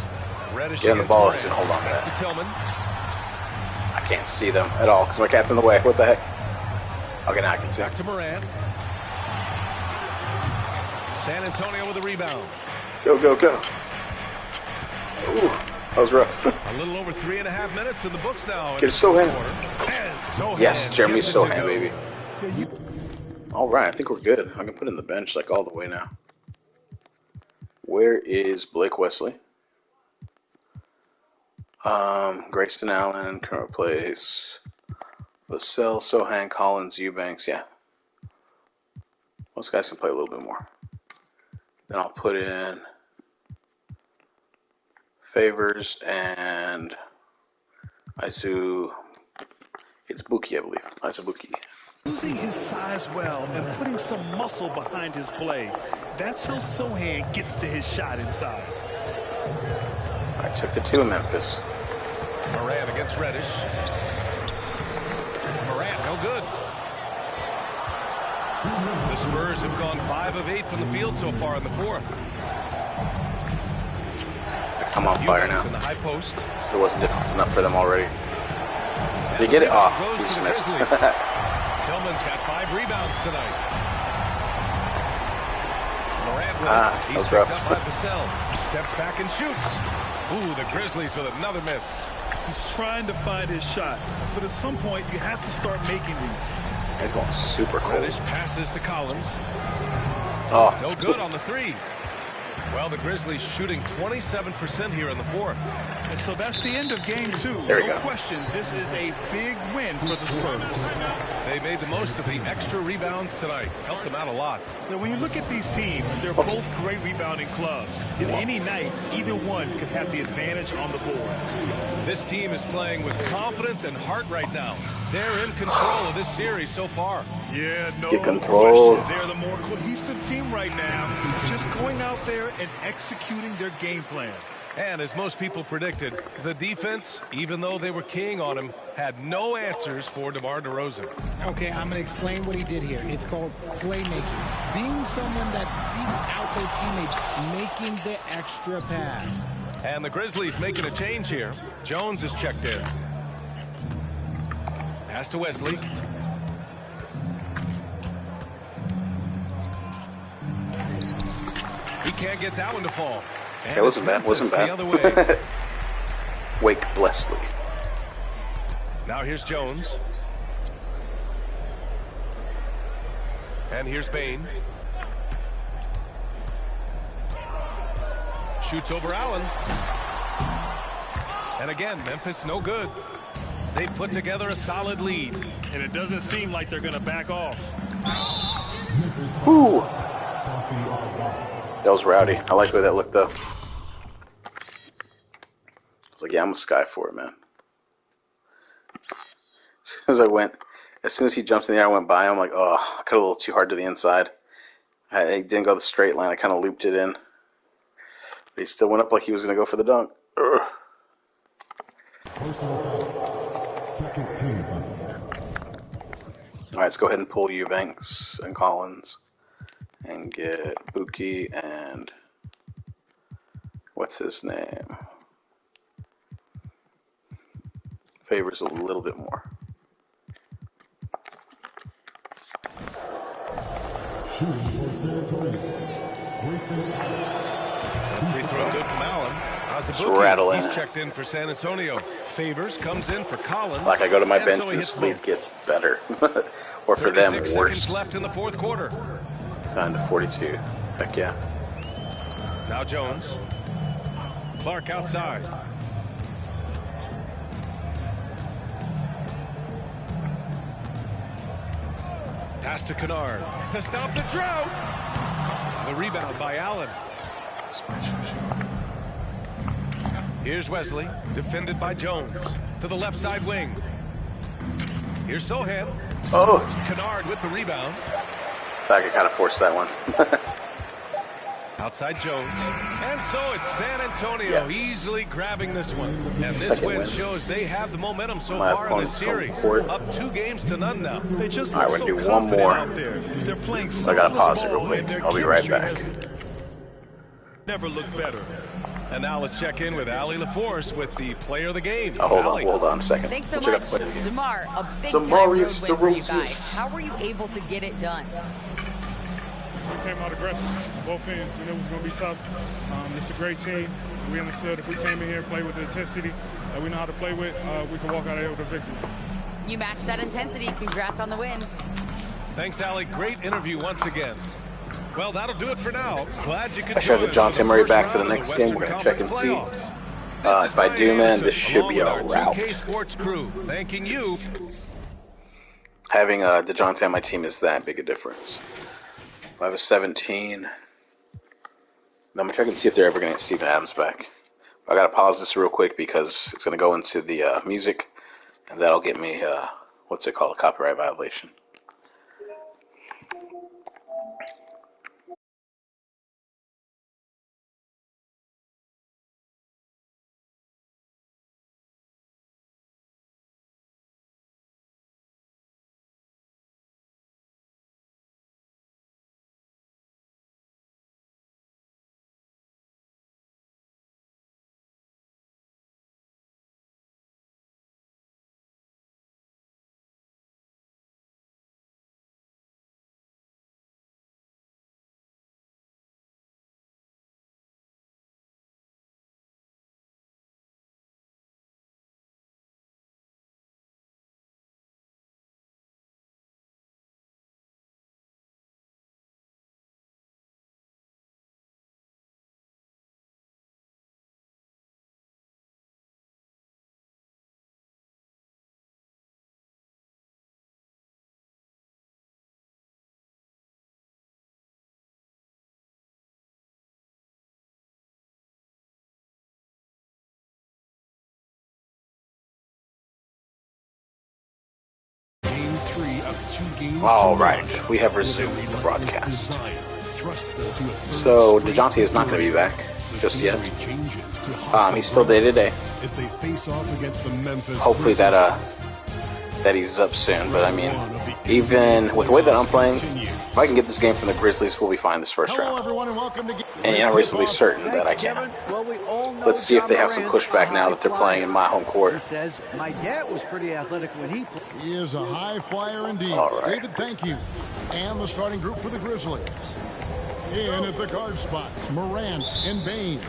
Reddish Get on the against ball Morant. and hold on to Pass that. to Tillman. I can't see them at all because my cat's in the way. What the heck? Okay, now I can see. Back to Morant. San Antonio with a rebound. Go, go, go. Ooh, that was rough. A little over 3.5 minutes in the books now. Get Sohan. And Sohan Yes, Jeremy gets it to Sohan, go. baby. All right, I think we're good. I can put in the bench like all the way now. Where is Blake Wesley? Grayson Allen can replace Vassell, Sohan, Collins, Eubanks. Yeah, most guys can play a little bit more. Then I'll put in Favors and Izu. It's Buki, I believe. Izubuki. Using his size well and putting some muscle behind his play. That's how Sohan gets to his shot inside. I took the 2 in Memphis. Morant against Reddish. Morant, no good. The Spurs have gone 5 of 8 from the field so far in the fourth. I'm on fire now. Eubanks in the high post. It wasn't difficult enough for them already. Did you get it? Oh, Goes he to just the missed. Grizzlies. Tillman's got 5 rebounds tonight. Morant with it. that He's was picked rough. up by Vassell. Steps back and shoots. Ooh, the Grizzlies with another miss. He's trying to find his shot, but at some point you have to start making these. He's going super cold. Reddish passes to Collins. Oh, No good on the 3. Well, the Grizzlies shooting 27% here in the fourth. And so that's the end of game 2. There we no go. question, this is a big win for the Spurs. They made the most of the extra rebounds tonight. Helped them out a lot. Now, when you look at these teams, they're both great rebounding clubs. In any night, either one could have the advantage on the boards. This team is playing with confidence and heart right now. They're in control of this series so far. Yeah, no Get control. question. They're the more cohesive team right now. Just going out there and executing their game plan. And as most people predicted, the defense, even though they were keying on him, had no answers for DeMar DeRozan. Okay, I'm going to explain what he did here. It's called playmaking. Being someone that seeks out their teammates, making the extra pass. And the Grizzlies making a change here. Jones is checked in. Pass to Wesley. He can't get that one to fall. And it wasn't it's bad. Wasn't Memphis bad. The other way. Wake Blesley. Now here's Jones. And here's Bain. Shoots over Allen. And again, Memphis no good. They put together a solid lead. And it doesn't seem like they're going to back off. Whew. That was rowdy. I like the way that looked, though. I was like, yeah, I'm a sky for it, man. As soon as he jumped in the air, I went by. I'm like, oh, I cut a little too hard to the inside. I didn't go the straight line. I kind of looped it in. But he still went up like he was going to go for the dunk. Ugh. All right, let's go ahead and pull Eubanks and Collins and get Buki and what's his name? Favors a little bit more. Free throw good from Allen. Just rattling. He's checked in for San Antonio. Favors comes in for Collins. Like I go to my and bench, so he this hits lead both. gets better. Or for them, 36 worse. seconds left in the fourth quarter. Down to 42. Heck yeah. Now Jones. Clark outside. Pass to Kennard to stop the drought. The rebound by Allen. Here's Wesley, defended by Jones. To the left side wing. Here's Sohan. Oh, Kennard with the rebound. I could kind of force that one. Outside Jones. And so it's San Antonio easily grabbing this one. And this win shows they have the momentum so far in this series. Up 2-0 now. They just All right, look we're so going to do one more. out there. They're playing So I got to pause it real quick. I'll be right back. Never looked better. And now let's check in with Allie LaForce with the player of the game. Oh, hold on a second. Thanks so Check out much, the play of the game. DeMar. A big-time road win for you guys. How were you able to get it done? We came out aggressive, both ends. We knew it was going to be tough. It's a great team. We understood if we came in here and played with the intensity that we know how to play with, we could walk out of here with a victory. You matched that intensity. Congrats on the win. Thanks, Allie. Great interview once again. Well, that'll do it for now. Glad you could I should have DeJounte Murray back for the next game. We're going to check and see. If I do, man, this should be a rout. Sports crew, thanking you. Having DeJounte on my team is that big a difference. If I have a 17, I'm going to check and see if they're ever going to get Steven Adams back. I got to pause this real quick because it's going to go into the music, and that'll get me, what's it called, a copyright violation. All right, we have resumed the broadcast. So DeJounte is not going to be back just yet. He's still day to day. Hopefully that he's up soon. But I mean, even with the way that I'm playing, if I can get this game from the Grizzlies, we'll be fine this first round. And I'm reasonably certain that I can. Let's see if they have some pushback now that they're playing in my home court. He says, my dad was pretty athletic when he played. He is a high flyer indeed. All right. David, thank you. And the starting group for the Grizzlies. In at the guard spots, Morant and Bain.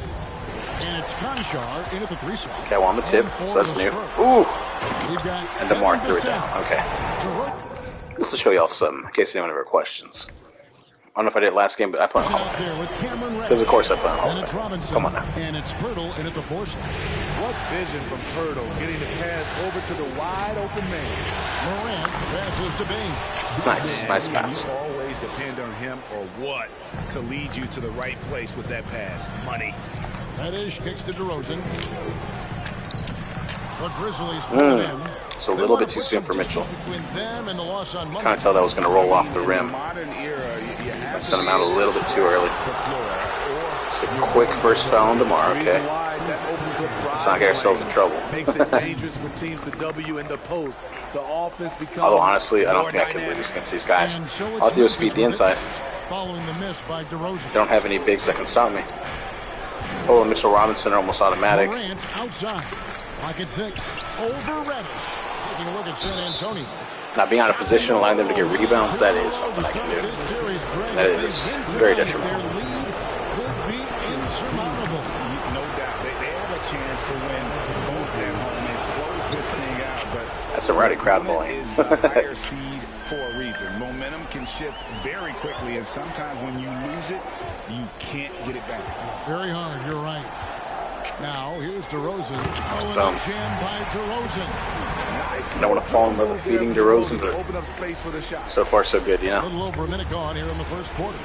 And it's Conchar in at the 3 slot. Okay, well, I'm a tip, so that's new. Ooh! And DeMar threw it down. Okay. Just to show y'all something, in case anyone ever questions. I don't know if I did last game, but I play on Hall of Fame. Because, of course, I play on Hall of Fame. Come on now. And it's Pirtle in at the 4 slot. What vision from Pirtle, getting the pass over to the wide open man. Morant passes to Bain. Nice pass. You always depend on him or what to lead you to the right place with that pass. Money. Reddish kicks to DeRozan. The Grizzlies pull it in. It's a little bit too soon for Mitchell. Kind of tell that was going to roll off the rim. I sent him out a little bit too early. It's a quick first foul on DeMar, okay. Let's not get ourselves in trouble. Although, honestly, I don't think I can lose against these guys. All I have to do is feed the inside. They don't have any bigs that can stop me. Oh, and Mitchell Robinson are almost automatic. Pocket 6 over Reddish. Taking a look at San Antonio. Not being out of position, allowing them to get rebounds, that is something I can do. That is very detrimental. No doubt. They have a chance to win both them home and close this thing out. But that's a rowdy crowd bowling. is the higher seed for a reason. Momentum can shift very quickly, and sometimes when you lose it, you can't get it back. Very hard, you're right. Now, here's DeRozan. Oh, and a jam by DeRozan. I don't want to fall in love with feeding DeRozan, but so far so good, you know. A little over a minute gone here in the first quarter.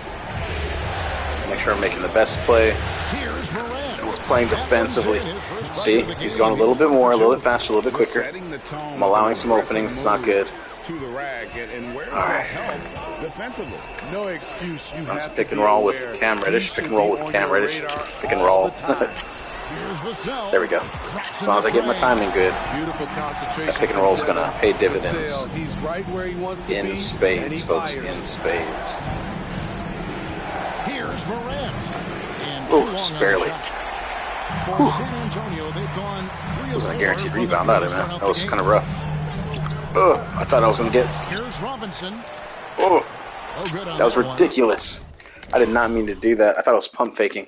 Make sure I'm making the best play. Here's Morant. We're playing defensively. See, he's going a little bit more, a little bit faster, a little bit quicker. I'm allowing some openings. It's not good. to the rack, and where's the help defensively? No excuse. You That's have pick to and be roll with aware. Cam Reddish. He Pick should and roll be with on Cam your Reddish. radar Pick and all roll. the time. There we go. As long as I get my timing good, Beautiful concentration. that pick and roll is going to pay dividends. He's right where he wants to be. In spades, folks. In spades. Here's Morant. And Oh, just barely. For San Antonio, they've gone 3 of 4. Wasn't a guaranteed rebound either, man. That was kind of rough. Oh, I thought I was going to get. Here's Robinson. Oh, Oh, good on that was one. ridiculous. I did not mean to do that. I thought I was pump faking.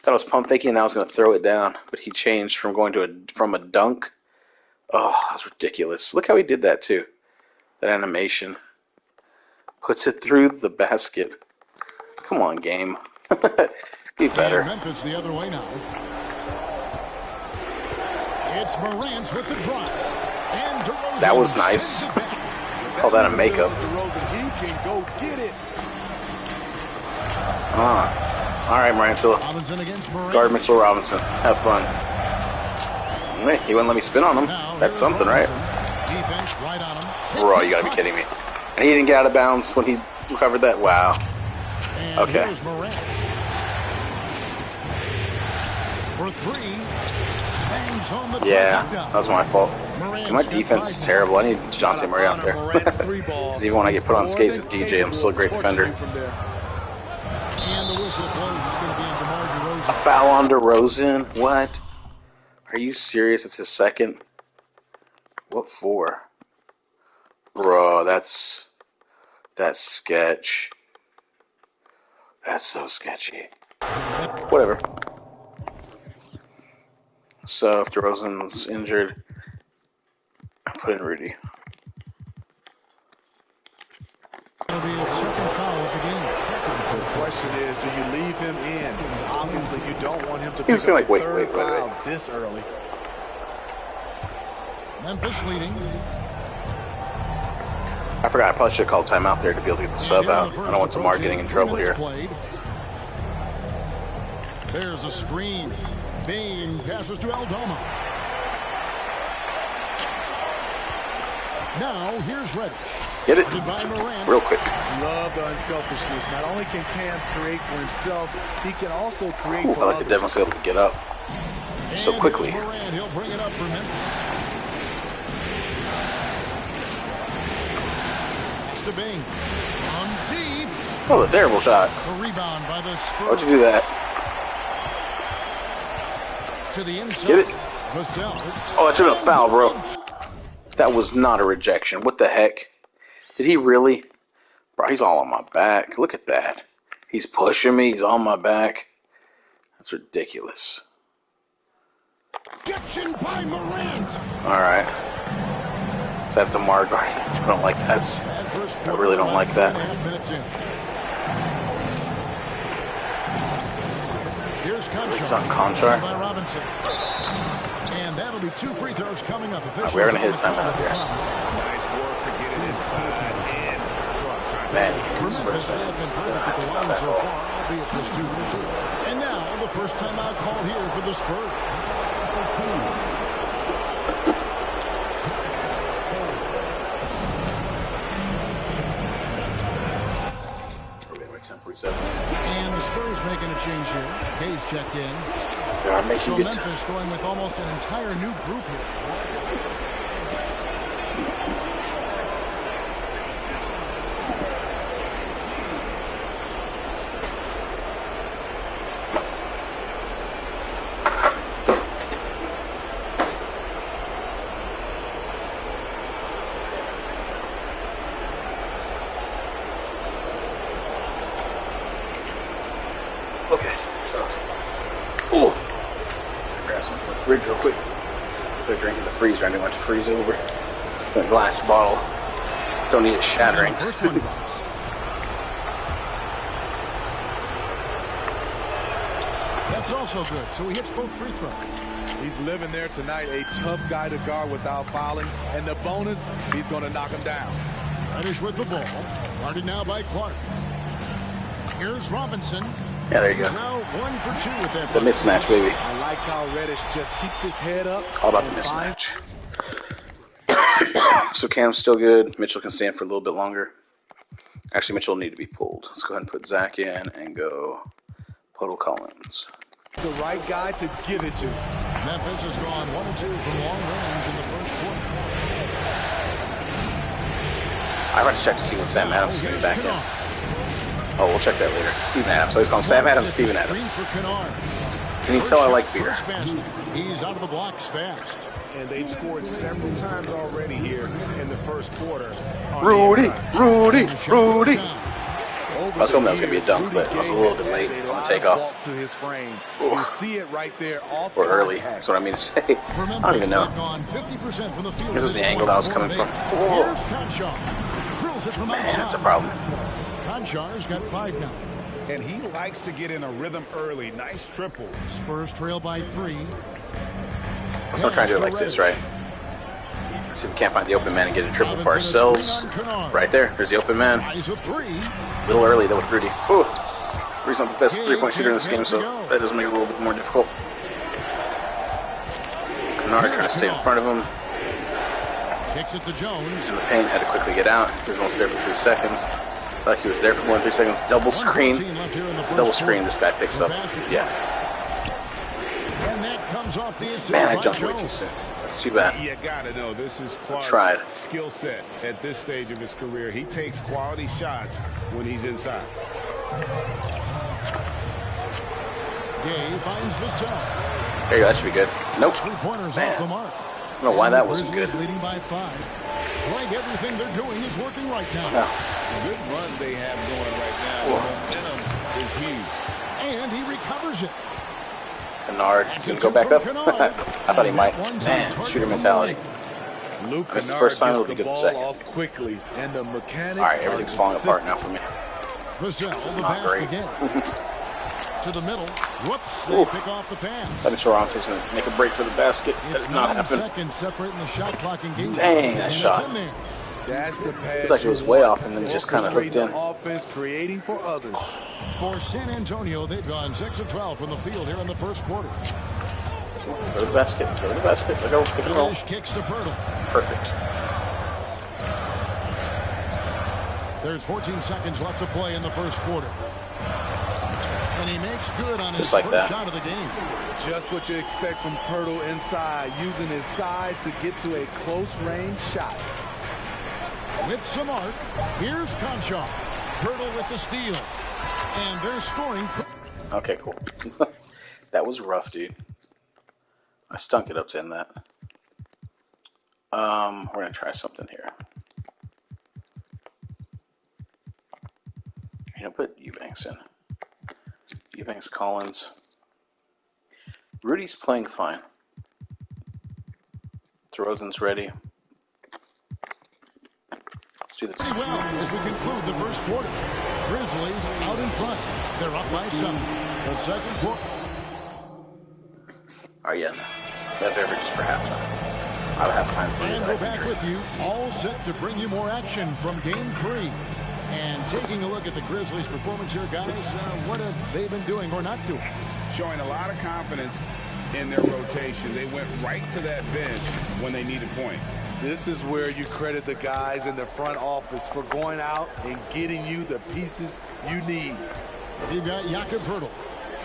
And I was going to throw it down, but he changed from from a dunk. Oh, that was ridiculous. Look how he did that too. That animation. Puts it through the basket. Come on, game. Be better. And Memphis the other way now. It's Morant with the drive. And DeRozan That was nice. Call that a makeup. DeRozan, he can go get it. All right, Morantilla. Robinson against Morant. Guard Mitchell Robinson. Have fun. Hey, he wouldn't let me spin on him. Now, That's here's something, right? Robinson. Defense right on him. Bro, you gotta be kidding me. And he didn't get out of bounds when he recovered that? Wow. And Okay. here's Morant. For 3. Bangs home the Yeah, trifecta. that was my fault. Morant's My got defense 5 is points. terrible. I need DeJounte Murray out there. Because even when I get put on skates with DJ, I'm still a great defender. And the whistle blows. It's going to be on DeMar DeRozan. A foul on DeRozan? What? Are you serious? It's his second? What for? Bro, that's sketch. That's so sketchy. Whatever. So if DeRozan's injured, I put in Rudy. It'll be his second foul of the game. The question is, do you leave him in? Obviously, you don't want him to He's pick up like, a wait. third foul this early. Memphis leading. I forgot. I probably should have called timeout there to be able to get the sub out. I don't want Tamar getting in trouble here. Played. There's a screen. Bain passes to Aldama. Now here's Reddish. Get it? By Morant. Real quick. Love the unselfishness. Not only can Cam create for himself, he can also create Ooh, for I like others. the Devils able to get up so And quickly. here's Morant. He'll bring it up for Memphis. Pass to Bain. On deep. Oh, the terrible shot. A rebound by the Spurs. Why'd you do that? To the inside. Get it? Vassell. Oh, that should have been a foul, bro. That was not a rejection. What the heck? Did he really? Bro, he's all on my back. Look at that. He's pushing me. He's on my back. That's ridiculous. Rejection by Morant. All right. Let's have DeMar guard. I don't like that. I really don't like that. 4.5 minutes in. Here's He's on Conchar. Conchar. By Robinson. And that'll be 2 free throws coming up. We're going to hit a timeout here. Nice work to get it inside and drop contact. Man, For Memphis, they have been perfect at the line so far, albeit just 2 for 2. And now, the first timeout called here for the Spurs. And the Spurs making a change here. Hayes checked in. So Memphis going with almost an entire new group here. Okay, so. Ooh. Grab something from the fridge real quick. Put a drink in the freezer. I didn't want it to freeze over. It's a glass bottle. Don't need it shattering. First one drops. That's also good. So he hits both free throws. He's living there tonight, a tough guy to guard without fouling. And the bonus, he's going to knock him down. Reddish with the ball. Guarded now by Clark. Here's Robinson. Yeah, there you He's go. now 1 for 2 with that. The mismatch, baby. I like how Reddish just keeps his head up. All about the and finds mismatch. So Cam's still good. Mitchell can stand for a little bit longer. Actually, Mitchell will need to be pulled. Let's go ahead and put Zach in and go Podal Collins. The right guy to give it to. Memphis has gone 1-2 from long range in the first quarter. I want to check to see when Sam Adams is going to be back in. Oh, we'll check that later. Steven Adams. So he's calling Sam Adams, Steven Adams. Can you tell I like beer? He's out of the blocks fast. And they've scored several times already here in the first quarter. Rudy. I was hoping that was going to be a dunk, but I was a little bit late on the takeoff. To his frame. You see it right there off or early. That's what I mean to say. I don't even know. This was the angle that I was coming from. Whoa. Man, that's a problem. Konchar's got 5 now. And he likes to get in a rhythm early. Nice triple. Spurs trail by 3. So I'm trying to do it like this, right? Let's see if we can't find the open man and get a triple for ourselves. Right there. There's the open man. A little early, though, with Rudy. Ooh. Rudy's not the best three-point shooter in this game, so that does make it a little bit more difficult. Kennard trying to stay in front of him. Kicks it to Jones. He's in the paint, had to quickly get out. He was almost there for 3 seconds. I thought he was there for more than 3 seconds. Double screen. Double screen this guy picks up. Yeah. And that comes off the assist. Man, I jumped way too soon. That's too bad. You gotta know this is Clark's skill set at this stage of his career. He takes quality shots when he's inside. Gay finds Vassell. There you go. That should be good. Nope. 3 pointers Man. off the mark. I don't know why that wasn't good. Leading by 5. Like everything they're doing is working right now. No. Good run they have going right now. The momentum is huge. And he recovers it. Kennard, he's going to go back up. I thought he might. Man, shooter mentality. That's the first time, it'll be good the second. Quickly, and the mechanics. All right, everything's falling apart now for me. This is not great. To the middle. Whoops, they pick off the pass. I think Toronto's going to make a break for the basket. That did not happen. Seconds separating the shot clock engagement. Dang, that shot. That's the pass. It looked like it was way off and then just kind of hooked in. Offense creating for others. For San Antonio, they've gone 6 of 12 from the field here in the first quarter. Go to the basket. Go to the basket. Go pick and roll. Kicks to Pirtle. Perfect. There's 14 seconds left to play in the first quarter. And he makes good on his like first shot of the game. Just what you expect from Pirtle inside, using his size to get to a close-range shot. With some arc, here's Conchar. Pirtle with the steal. And they're scoring. Okay, cool. That was rough, dude. I stunk it up to end that. We're going to try something here. You know, put Eubanks in. Eubanks, Collins. Rudy's playing fine. DeRozan's ready. Let's do this. Well, as we conclude the first quarter, Grizzlies out in front. They're up by 7. The second quarter. All right, yeah. That beverages for halftime. Out of halftime. And we're back with you, all set to bring you more action from Game 3. And taking a look at the Grizzlies' performance here, guys, what have they been doing or not doing? Showing a lot of confidence in their rotation. They went right to that bench when they needed points. This is where you credit the guys in the front office for going out and getting you the pieces you need. You've got Jakob Pirtle.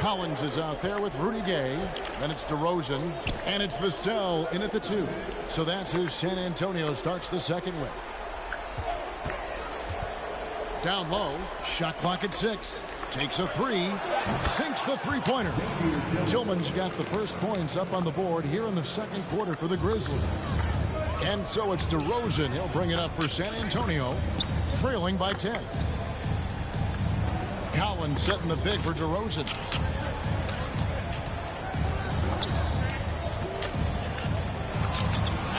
Collins is out there with Rudy Gay. Then it's DeRozan. And it's Vassell in at the 2. So that's who San Antonio starts the second with. Down low, shot clock at 6. Takes a 3, sinks the three-pointer. Tillman's got the first points up on the board here in the second quarter for the Grizzlies. And so it's DeRozan. He'll bring it up for San Antonio, trailing by 10. Collins setting the big for DeRozan.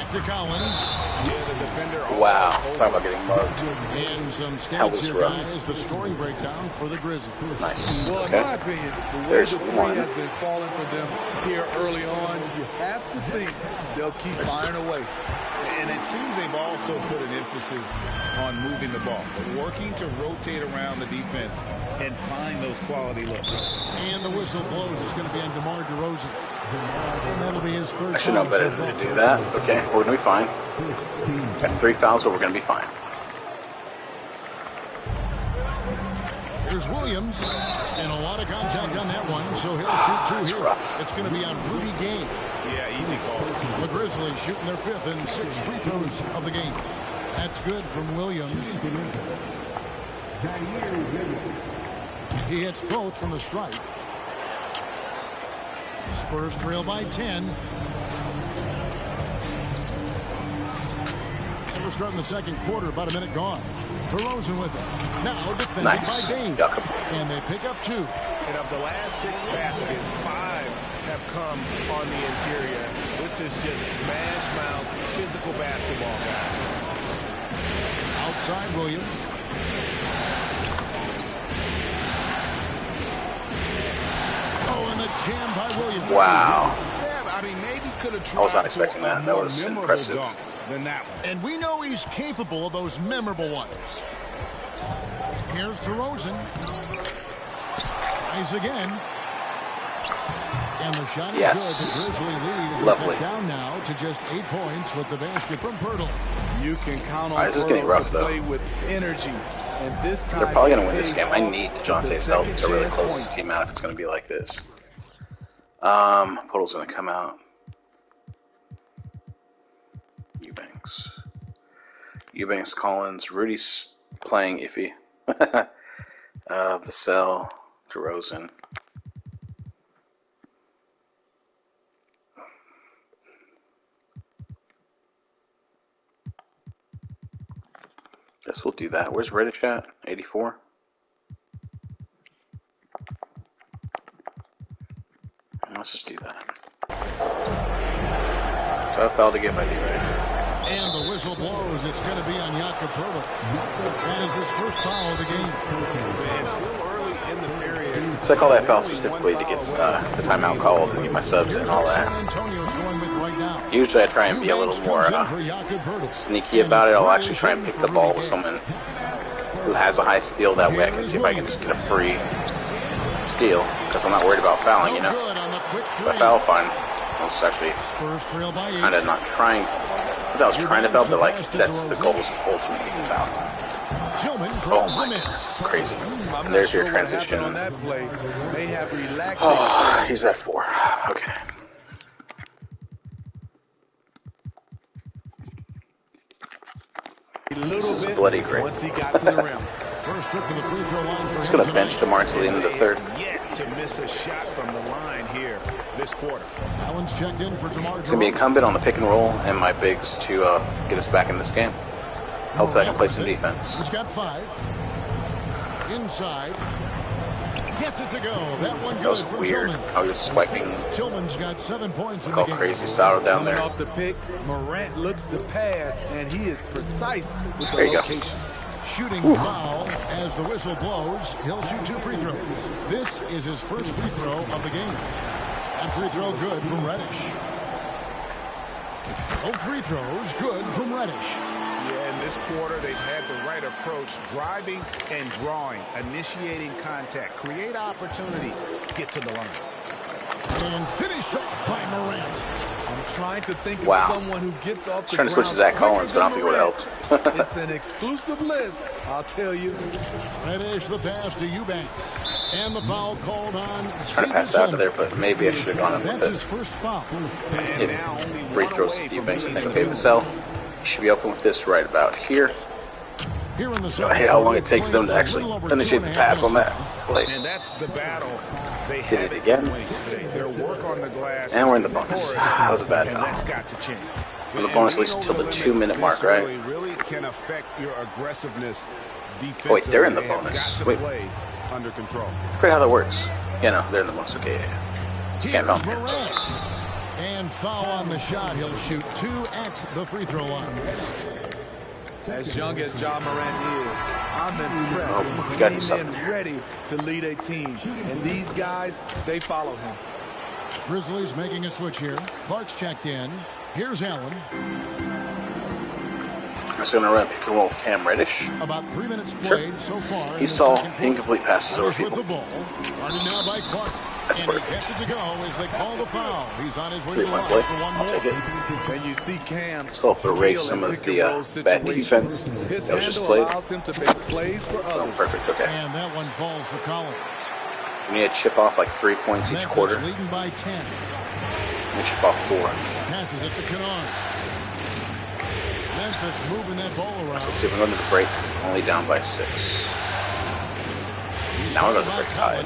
To Collins. Yeah, the defender. Wow. Talk about getting mugged. And some stats here, guys. The scoring breakdown for the Grizzlies. Nice. Well, okay. in my opinion, the way There's the 3 one. has been falling for them here early on, you have to think they'll keep firing away. And it seems they've also put an emphasis on moving the ball, working to rotate around the defense and find those quality looks. And the whistle blows. It's going to be on DeMar DeRozan. And that'll be his third. I should know better than to do that. Okay, we're going to be fine. Got 3 fouls, but we're going to be fine. Here's Williams, and a lot of contact on that one, so he'll shoot 2 here. Rough. It's going to be on Rudy Gay. Yeah, easy call. The Grizzlies shooting their 5th and 6th free throws of the game. That's good from Williams. He hits both from the stripe. Spurs trail by 10. And we're starting the second quarter, about a minute gone. DeRozan with it. Now defended by Dane. And they pick up 2. And of the last 6 baskets, 5 have come on the interior. This is just smash mouth physical basketball, guys. Outside Williams. Oh, and the jam by Williams. Wow. Yeah, I mean, maybe could have tried. I was not expecting that. That was impressive. Than that one. And we know he's capable of those memorable ones. Here's DeRozan. Tries again. And the shot is good. The Grizzly lead is lovely. Down now to just 8 points with the basket from Pirtle. You can count on this is getting rough, to play though. with energy. And this time They're probably going to win this game. I need DeJounte's help to really close this team out if it's going to be like this. Puddle's going to come out. Eubanks, Collins, Rudy's playing iffy. Vassell, DeRozan. Guess we'll do that. Where's Redditch at? 84? Let's just do that. So I fouled again by D-Ray. And the whistle blows. It's going to be on Jakob Pirtle. That is his first foul of the game. Man, still early in the period. So I call that foul specifically to get the timeout called and get my subs and all that. Usually I try and be a little more sneaky about it. I'll actually try and pick the ball with someone who has a high steal. That way I can see if I can just get a free steal because I'm not worried about fouling, you know. If I foul, fine. I was actually kind of not trying. I was trying to foul, but like that's the goal was ultimately to foul. Oh my goodness, it's crazy. And there's your transition. Oh, he's at 4. Okay. This is bloody great. Once he got to the rim. First trip to the free throw line for Just gonna bench DeMar till the end of the third. Yet to miss a shot from the line here this quarter. Allen's checked in for DeMar. It's gonna be incumbent on the pick and roll and my bigs to get us back in this game. Hopefully I can play some defense. He's got 5. Inside. Gets it to go. That one That was weird. I was swiping. Tillman's got 7 points in the game. Crazy style down there. Off the pick, Morant looks to pass, and he is precise with the location. Shooting foul as the whistle blows. He'll shoot 2 free throws. This is his first free throw of the game. And free throw good from Reddish. No free throws good from Reddish. Yeah, in this quarter, they've had the right approach, driving and drawing, initiating contact, create opportunities, get to the line. And finished off by Morant. I'm trying to think of someone who gets off the trying to switch to Zach Collins, but I don't think it would help. It's an exclusive list, I'll tell you. Reddish the pass to Eubanks. And the foul called on. Trying to pass out to there, but maybe I should have gone in with it. That's his first foul. Free throws to Eubanks, I think. Okay, Vassell. Should be open with this right about here. Here in the I hate how long it takes them to actually initiate the pass on that play. And that's the battle they did it again. Their work on the glass. And we're in the bonus. That was a bad foul. That's got to change. And the bonus leads until the 2-minute mark, right? Really can affect your aggressiveness. Oh, wait, they're in the bonus. Wait. Under control. Great how that works. Yeah, no, they're in the bonus. Okay, yeah. Just can't foul here. And foul on the shot. He'll shoot 2 at the free throw line. As young as Ja Morant is, I'm impressed. He's ready to lead a team. And these guys, they follow him. Grizzlies making a switch here. Clark's checked in. Here's Allen. I'm just going to run pick and roll with Cam Reddish. About 3 minutes played so far. He's tall. Incomplete passes over With people. the ball. Guarded now by Clark. That's and he perfect. gets it to go as they call the foul. He's on his way to the 3-point line play. for one I'll more. take it. And you see Cam Let's hope to erase some of the bad defense that was just played. allows him to make plays for Oh, others. perfect. Okay. And that one falls for Collins. We need to chip off like 3 points each Memphis quarter. leading by 10. We chip off 4. Passes it to Kennard. Memphis moving that ball around. So let's see if we're going to the break. Only down by 6. Now we're going to break 5.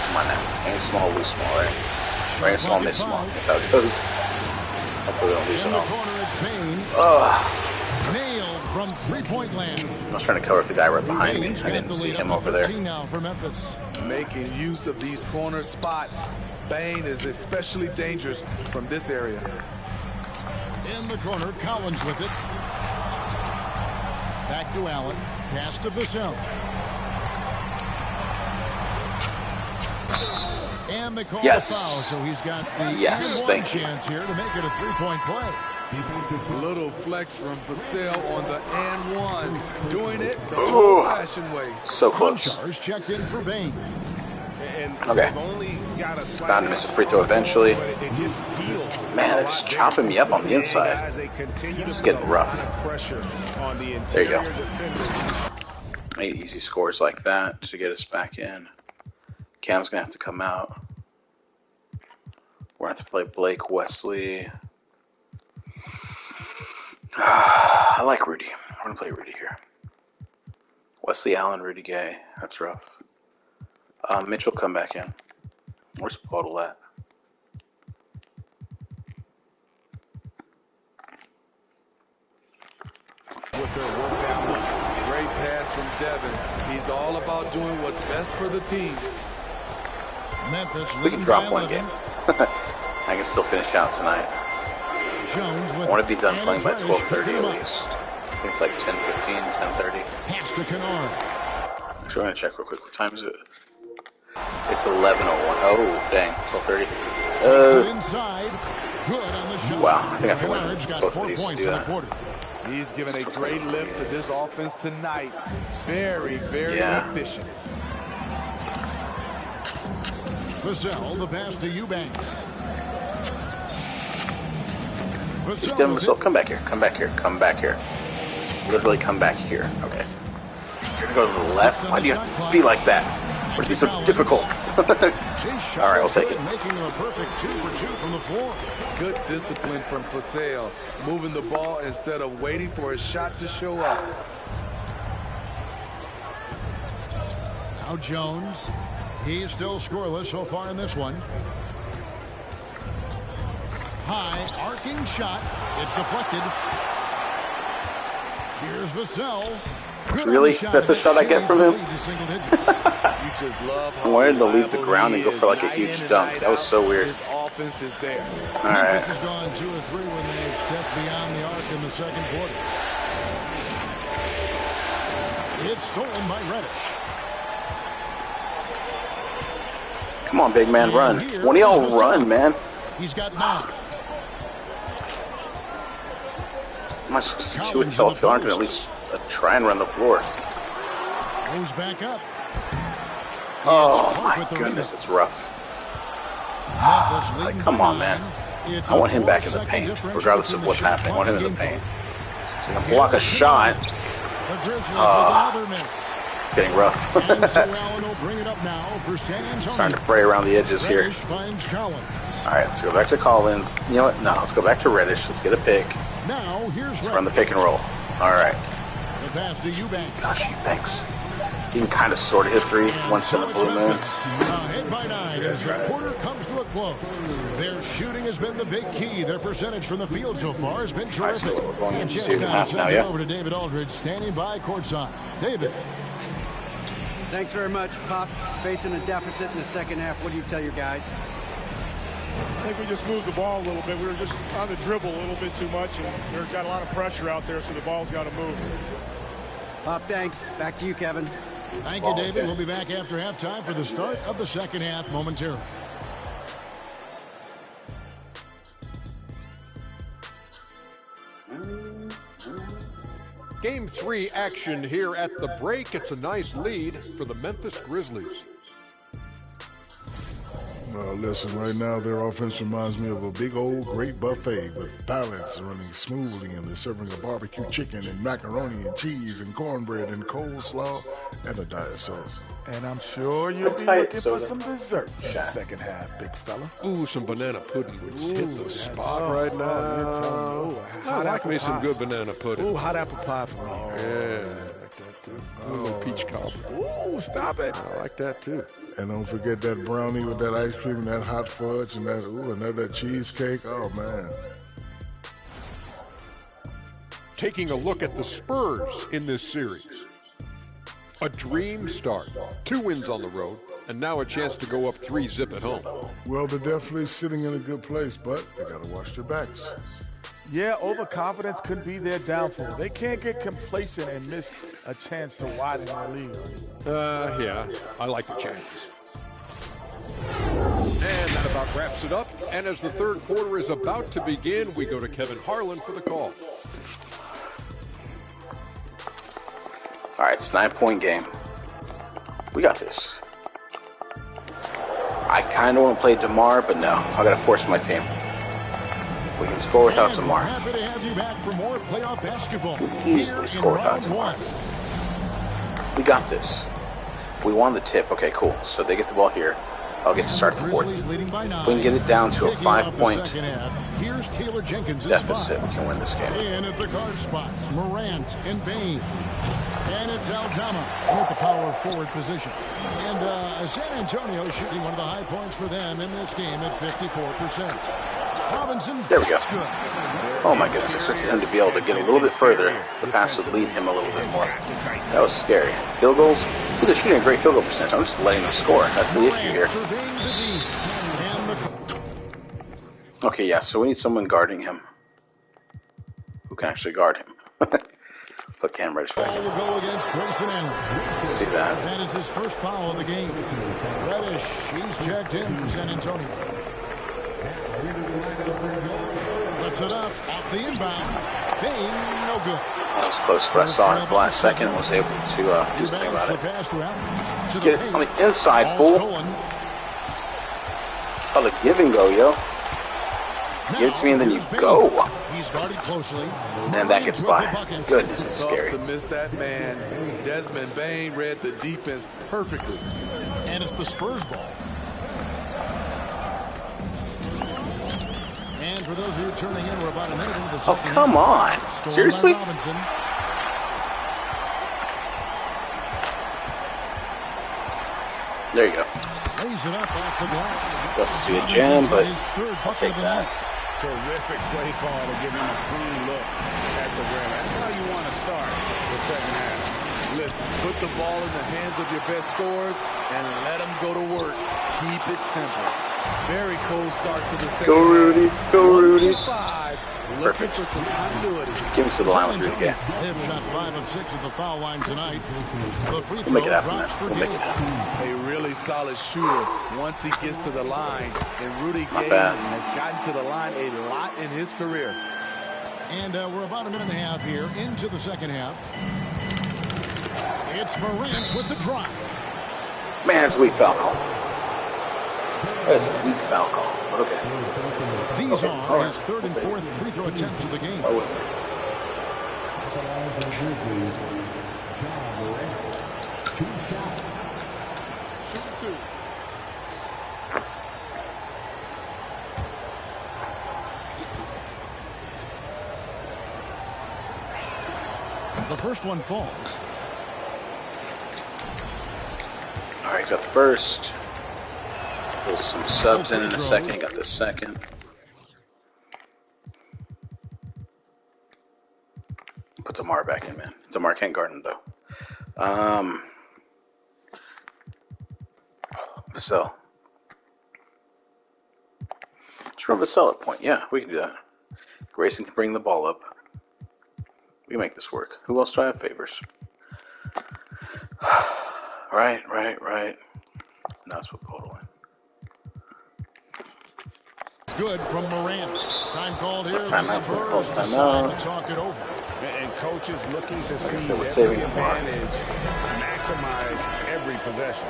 Come on now. Ain't small, lose small, right? Or ain't small, miss small. That's how it goes. Hopefully we don't lose In at the all. corner, it's Payne. Nailed from three-point land. I was trying to cover up the guy right behind me. I Payne's got didn't the see lead him up to over there. 13 now for Memphis. Making use of these corner spots. Bain is especially dangerous from this area. In the corner, Collins with it. Back to Allen. Pass to Vassell. And they call the foul, so he's got the one chance here to make it a three-point play. Little flex from Vassell on the and one. Doing it the old-fashioned way. So close. Conchars checked in for Bain. Okay. Bound to miss a free throw eventually. Man, they're just chopping me up on the inside. It's getting rough. There you go. 8 easy scores like that to get us back in. Cam's going to have to come out. We're going to have to play Blake Wesley. I like Rudy. We're going to play Rudy here. Wesley Allen, Rudy Gay. That's rough. Mitchell, come back in. Where's Bottle at? With their work down low. Great pass from Devin. He's all about doing what's best for the team. Memphis We can drop one game. I can still finish out tonight. Jones I want to be done playing by 12:30 at least. I think it's like 10:15, 10:30. Pass to Kennard. Actually, I'm going to check real quick. What time is it? It's 11:01. Oh, dang. 12:30. Inside. Good on the shot. Wow, I think I have to win Kennard's got both 4 of these to points do in the that. quarter. He's given a great lift to this offense tonight. Very, very efficient. Vassell, the pass to Eubanks. Devin Vassell, come back here. Come back here. Come back here. Literally come back here. Okay. You're going to go to the left? Why do you have to be like that? What are these so difficult? All right, I'll take it. Making a perfect 2 for 2 from the floor. Good discipline from Vassell. Moving the ball instead of waiting for a shot to show up. Now Jones. He's still scoreless so far in this one. High, arcing shot. It's deflected. Here's Vassell. Really? That's the shot I get from him? I wanted to leave the ground and go for like a huge dunk. That was so weird. His offense is there. All right. Memphis has gone 2 or 3 when they've stepped beyond the arc in the second quarter. It's stolen by Reddish. Come on, big man, run. One of y'all run, man. He's got 9. What am I supposed to do with y'all if y'all aren't going to at least try and run the floor? Goes back up. Oh, my goodness, it's rough. Like, come on, man. I want him back in the paint, regardless of what's happening. I want him in the paint. So I can block a shot. It's getting rough. Starting to fray around the edges here. All right, let's go back to Collins. You know what? No, let's go back to Reddish. Let's get a pick. Now here's Let's run the pick and roll. All right. The pass to Eubanks. Gosh, Eubanks. He can kind of sort of hit 3 once in a blue moon. Ahead by 9 as the quarter comes to a close. Their shooting has been the big key. Their percentage from the field so far has been terrific. We're going And into just student now half now, send it yeah. over to David Aldridge, standing by courtside. David. Thanks very much, Pop. Facing a deficit in the second half, what do you tell your guys? I think we just moved the ball a little bit. We were just on the dribble a little bit too much, and we've got a lot of pressure out there, so the ball's got to move. Pop, thanks. Back to you, Kevin. Thank you, David. We'll be back after halftime for the start of the second half momentarily. Game 3 action here at the break. It's a nice lead for the Memphis Grizzlies. Well, listen, right now their offense reminds me of a big old great buffet with ballots running smoothly and they're serving a barbecue chicken and macaroni and cheese and cornbread and coleslaw and a diet sauce. And I'm sure you'll be looking for some dessert in the second half, big fella. Ooh, some banana pudding would hit the spot right now. I like me some good banana pudding. Ooh, hot apple pie for me. Yeah. A little peach cobbler. Ooh, stop it. I like that too. And don't forget that brownie with that ice cream and that hot fudge and that cheesecake. Oh, man. Taking a look at the Spurs in this series. A dream start. 2 wins on the road, and now a chance to go up 3-0 at home. Well, they're definitely sitting in a good place, but they got to watch their backs. Yeah, overconfidence could be their downfall. They can't get complacent and miss a chance to widen their lead. Yeah, I like the chances. And that about wraps it up. And as the third quarter is about to begin, we go to Kevin Harlan for the call. All right, it's a 9-point game. We got this. I kind of want to play DeMar, but no. I got to force my team. We can score without DeMar. Happy to have you back for more playoff basketball. Easily score without DeMar. We got this. We won the tip. Okay, cool. So they get the ball here. I'll get to start the fourth. If we can get it down to a 5-point deficit, we can win this game. In at the guard spots, Morant and Bain. And it's Aldama with the power forward position. And San Antonio shooting one of the high points for them in this game at 54%. Robinson, there we go. Good. Oh my goodness, I expected him to be able to get a little bit further. The pass would lead him a little bit more. That was scary. Field goals? Dude, they're shooting a great field goal percentage. I'm just letting them score. That's the issue here. Okay, yeah, so we need someone guarding him who can actually guard him. Put Cam Reddish back in. Let's do that. That is his first foul of the game. Reddish, he's checked in for San Antonio. Puts it up off the inbound. Bain, no good. That was close, but I saw it at the last second and was able to do something about it. Get it on the inside, fool. Oh, the give and go, yo. Give it to me and then you go. He's guarded closely. And that gets by. Goodness, it's scary. To miss that man, Desmond Bain read the defense perfectly. And it's the Spurs ball. And for those of you turning in, we're about a minute into the second. Oh, come on. Seriously? There you go. Lays it up off the glass. Doesn't see a jam, but I'll take that. Terrific play call to give him a clean look at the rim. That's how you want to start the second half. Listen, put the ball in the hands of your best scorers and let them go to work. Keep it simple. Very cold start to the second half. Go, Rudy. Go, Rudy. Looking for some continuity. Give me to the line with Rudy again. They've shot 5 of 6 at the foul line tonight. The free throw We'll make it happen, drops for We'll make it happen. A really solid shooter once he gets to the line. And Rudy Gay has gotten to the line a lot in his career. And we're about a minute and a half here into the second half. It's Morant with the drive. Man, that's a weak foul call. That's a weak foul call, but okay. These are his third and fourth free throw attempts of the game. The first one falls. All right, he's got the first. Put some subs in a second. Got the second. Put DeMar back in, man. DeMar can't guard him, though. Vassell. Let's run Vassell at point. Yeah, we can do that. Grayson can bring the ball up. We can make this work. Who else do I have favors? Right. Now let's put Podol in. Good from Morant. Time called here. Time out. Decide to talk it over. And coaches looking to see we're every saving it advantage, maximize every possession.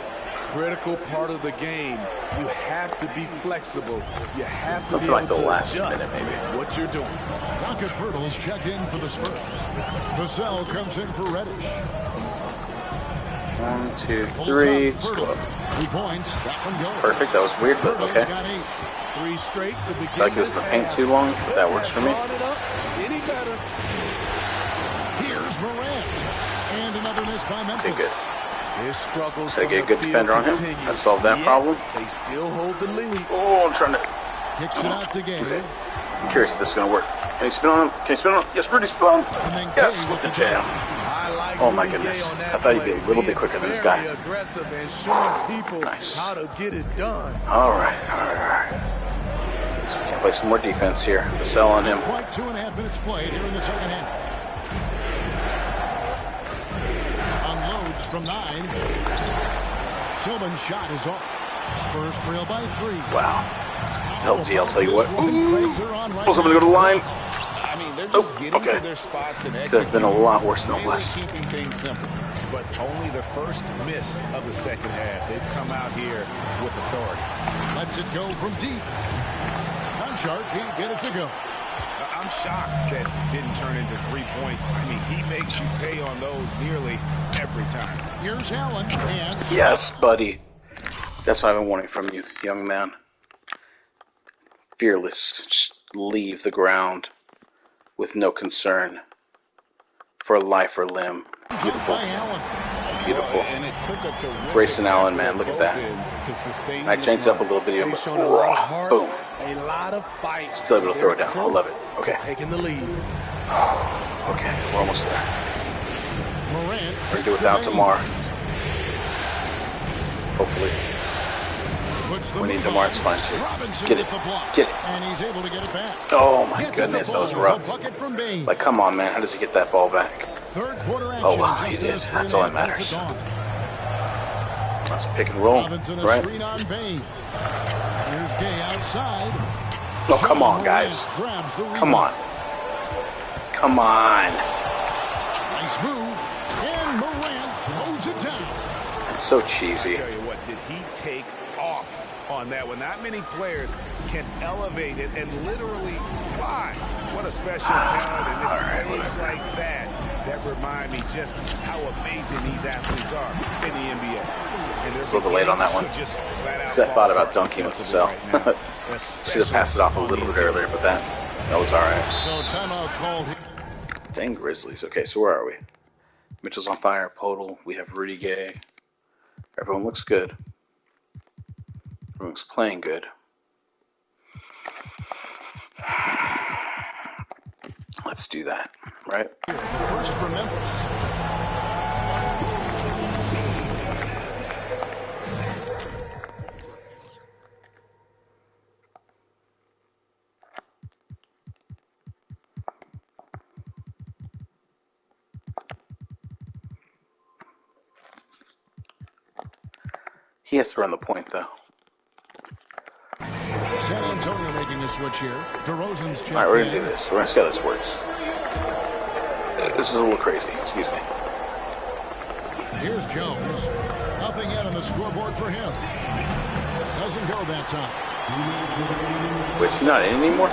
critical part of the game. You have to be flexible. You have to be like able the to last adjust minute, maybe. what you're doing. Rocket Pirtles check in for the Spurs. Vassell comes in for Reddish. 1, 2, 3. 2 points. That one goes. Perfect. That was weird, but Pirtles okay. got 8. 3 straight to begin. Like it was in the paint too long, but that works for me. Any better? Here's Morant. And another miss by Memphis. Okay, good. His struggles Gotta get a good defender on him. That solved that problem. They still hold the lead. Oh, I'm trying to. Kicks it out to Gay. I'm curious if this is gonna work. Can he spin on him? Can he spin on him? Yes, Rudy spin on him. Yes, with the jam. Oh my goodness. I thought he'd be a little bit quicker than this guy. Aggressive and showing people Nice. how to get it done. All right. So we can play some more defense here. Vassell on him. Quite 2.5 minutes played here in the second half. Unloads from 9. Tillman's shot is off. Spurs trail by 3. Wow. LG, I'll tell you what. Was I'm gonna go to the line. I mean, they're just getting to their spots and Could have been a lot worse than it really was. keeping things simple. But only the first miss of the second half. They've come out here with authority. Lets it go from deep. Conchar can't get it to go. I'm shocked that didn't turn into 3 points. I mean, he makes you pay on those nearly every time. Here's Allen. And Yes, buddy. That's what I've been wanting from you, young man. Fearless. Just leave the ground with no concern for life or limb. Beautiful. Beautiful. And it took a terrific Grayson Allen, man, look at that. to sustain I this changed up a run. little video, They've but shown a lot of heart, boom. a lot of fight. Still able to throw it down. I They're love it. close Okay. to taking the lead. Okay, we're almost there. Morant. We're gonna do without tomorrow. Hopefully. We need DeMar, it's fine too. Get it. Get it. And he's able to get it back. Oh my goodness, that was rough. Bucket from Bain. Like, come on, man. How does he get that ball back? Third quarter action. Oh, wow, he did. That's all that matters. That's a pick and roll, Robinson a right? screen on Bain. Here's Gay outside. Oh, come on, guys. Grabs the rebound. Come on. Come on. Nice move. And Morant throws it down. It's so cheesy. Tell you what, did he take off on that one? Not many players can elevate it and literally fly. What a special talent, and it's plays like that that remind me just how amazing these athletes are in the NBA. And It's a little bit late on that one. I thought about dunking with Vassell. Should have passed it off a little bit earlier, but that was all right. So timeout called. Dang Grizzlies. Okay, so where are we? Mitchell's on fire. Podol. We have Rudy Gay. Everyone looks good. Everyone's playing good. Let's do that, right? First for Memphis. He has to run the point, though. San Antonio making a switch here. DeRozan's check. All right, we're going to do this. We're going to see how this works. This is a little crazy. Excuse me. Here's Jones. Nothing yet on the scoreboard for him. Doesn't go that time. Wait, is he not in anymore?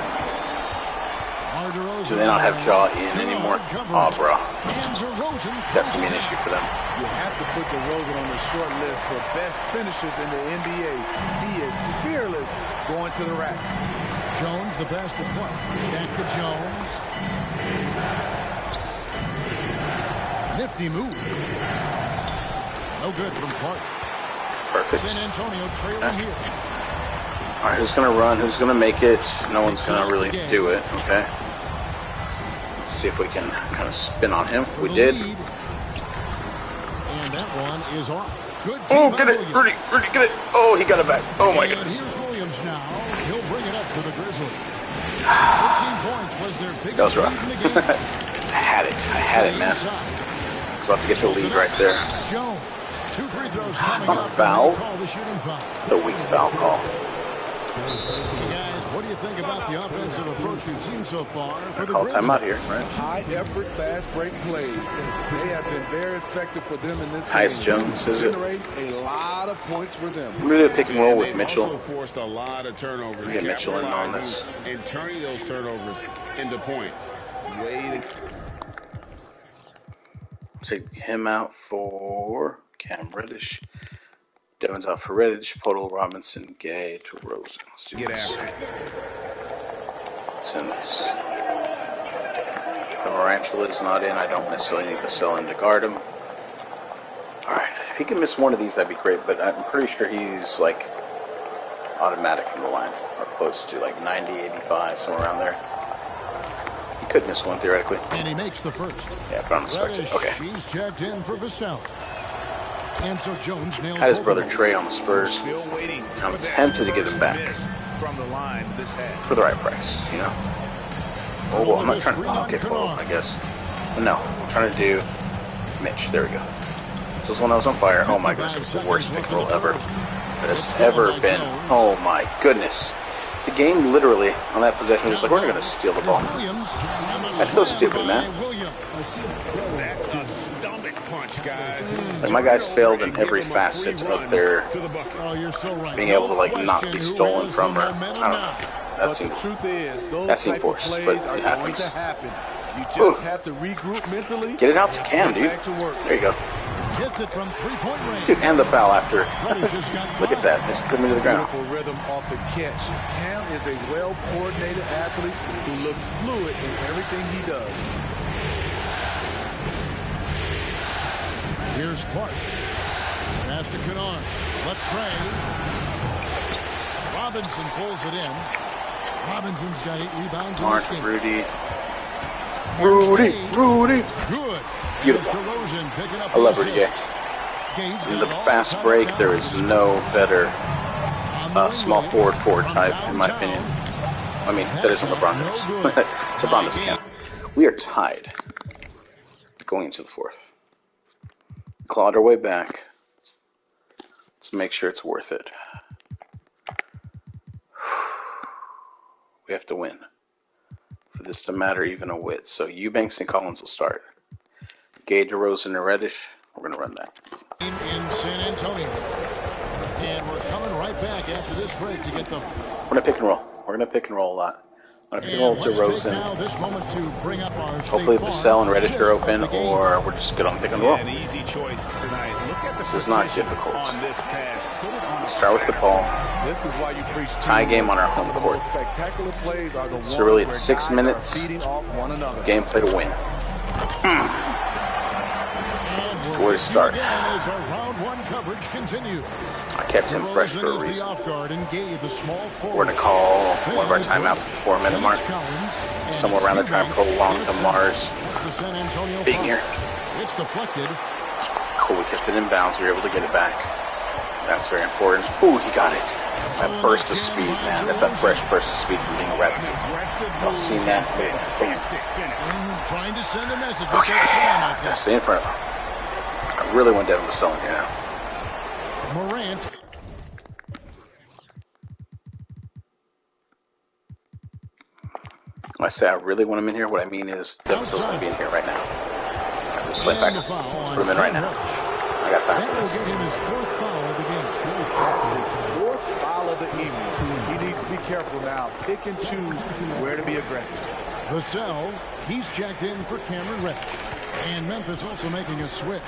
Do they not have Jaw in anymore? Oh, bro. That's going to be an issue for them. You have to put DeRozan on the short list for best finishers in the NBA. He is fearless going to the rack. Jones, the best to play. Back to Jones. Nifty move. No good from Clark. Perfect. San Antonio trailing here. All right, who's going to run? Who's going to make it? No one's going to really do it. Okay. Let's see if we can kind of spin on him. We did. And that one is off. Good Oh, get it. Rudy, get it. Oh, he got it back. Oh, my and goodness. here's Williams now. He'll bring it up for the Grizzlies. 13 points was their biggest That was rough. lead in the game. I had it, man. I was about to get the lead right there. Jones, 2 free throws It's coming not a up. foul. Call the shooting foul. It's a weak foul call. Guys, what do you think about the offensive approach we've seen so far for the Call Grizzlies? timeout here, right? High effort, fast break plays. They have been very effective for them in this Tyus game. Jones, is it? Generate a lot of points for them. I'm going to do a pick and roll with They've Mitchell. also forced a lot of turnovers, Get Mitchell in on capitalizing and turning those turnovers into points. Way Take him out for Cam Reddish. Devin's out for Reddish. Podol, Robinson, Gay, DeRozan. Let's do get this. after it. Since the Marantula is not in, I don't necessarily need to sell him to guard him. Alright, if he can miss one of these, that'd be great, but I'm pretty sure he's like automatic from the line, or close to like 90, 85, somewhere around there. He could miss one theoretically. And he makes the first. Yeah, but I'm expecting. Okay. He's checked in for Vassell. And so Jones nails Had his both brother of them. Trey on the Spurs. Still waiting. I'm tempted to get him back From the line this half. for the right price, you know. Oh, well, I'm not trying to. Okay, well, I guess. No, I'm trying to do Mitch. There we go. This was when I was on fire. Oh my goodness, it was the worst pick roll ever that has ever been. Oh my goodness. The game literally on that possession was just like, we're going to steal the ball. That's so stupid, man. That's a stomach punch, guys. Like, my guys failed in every facet of their Oh, you're so right. being able to like not be stolen from her. I don't know. That But seemed the truth is, those that seemed type of forced, plays but are it going happens. to happen. You just Ooh. have to regroup mentally. Get it out to Cam, dude. Back to work. There you go. Gets it from three-point range. Dude, and the foul after. Reddish has got Look at that. Just put me to the ground. Beautiful rhythm off the catch. Cam is a well-coordinated athlete who looks fluid in everything he does. Here's Clark. Pass to Kennard. Latrey. Robinson pulls it in. Robinson's got 8 rebounds in this Mark, game. Rudy. Here's Rudy. Gay. Rudy. Good. Beautiful. And it's DeRozan picking up I love the Rudy Gay. assist. Gay's In got the all fast time break, there rebounds. is no better On the small wing, forward from type, in my downtown. opinion. I mean, that isn't LeBron does. LeBron doesn't count. We are tied going into the fourth. Clawed our way back. Let's make sure it's worth it. We have to win for this to matter even a whit. So Eubanks and Collins will start. Gay, DeRozan, and Reddish. We're going to run that. In San Antonio. And we're coming right back after this break to get the... We're going to pick and roll. We're going to pick and roll a lot. I'm going to pick and roll with let's take now DeRozan. this moment to bring up our Hopefully State Vassell Farm and Reddish are assist open, of the game. or we're just good on pick and roll. An easy choice tonight. Look at the This is not precision difficult. on this pass. Put it on a Start with the ball. This is why you preach Tie game on our Some home of the court. most spectacular plays are the ones So really, it's where 6 guys minutes. are feeding off one another. Gameplay to win. Way to start. Again as our round one coverage continues. I kept him fresh for a DeRozan is the reason. off guard and gave the small forward. We're going to call one of our timeouts at the 4-minute mark. Somewhere around there, trying to prolong Damar's being here. It's deflected. Cool, we kept it in bounds. We were able to get it back. That's very important. Ooh, he got it. That burst of speed, man. That's that fresh burst of speed from being arrested. Y'all seen that? Bam. Trying to send a message. with Okay. that slam, I Gotta think. stay in front of him. I really want Devin Vassell in here now. Morant. When I say I really want him in here, what I mean is Devin Vassell's going to be in here right now. Alright, let's play back. And the foul Let's on put him in right Cam now. Reddish. I got time That for will this. get him his 4th foul of the game. That's his 4th foul of the evening. He needs to be careful now. Pick and choose where to be aggressive. Vassell, he's checked in for Cameron Reddish. And Memphis also making a switch.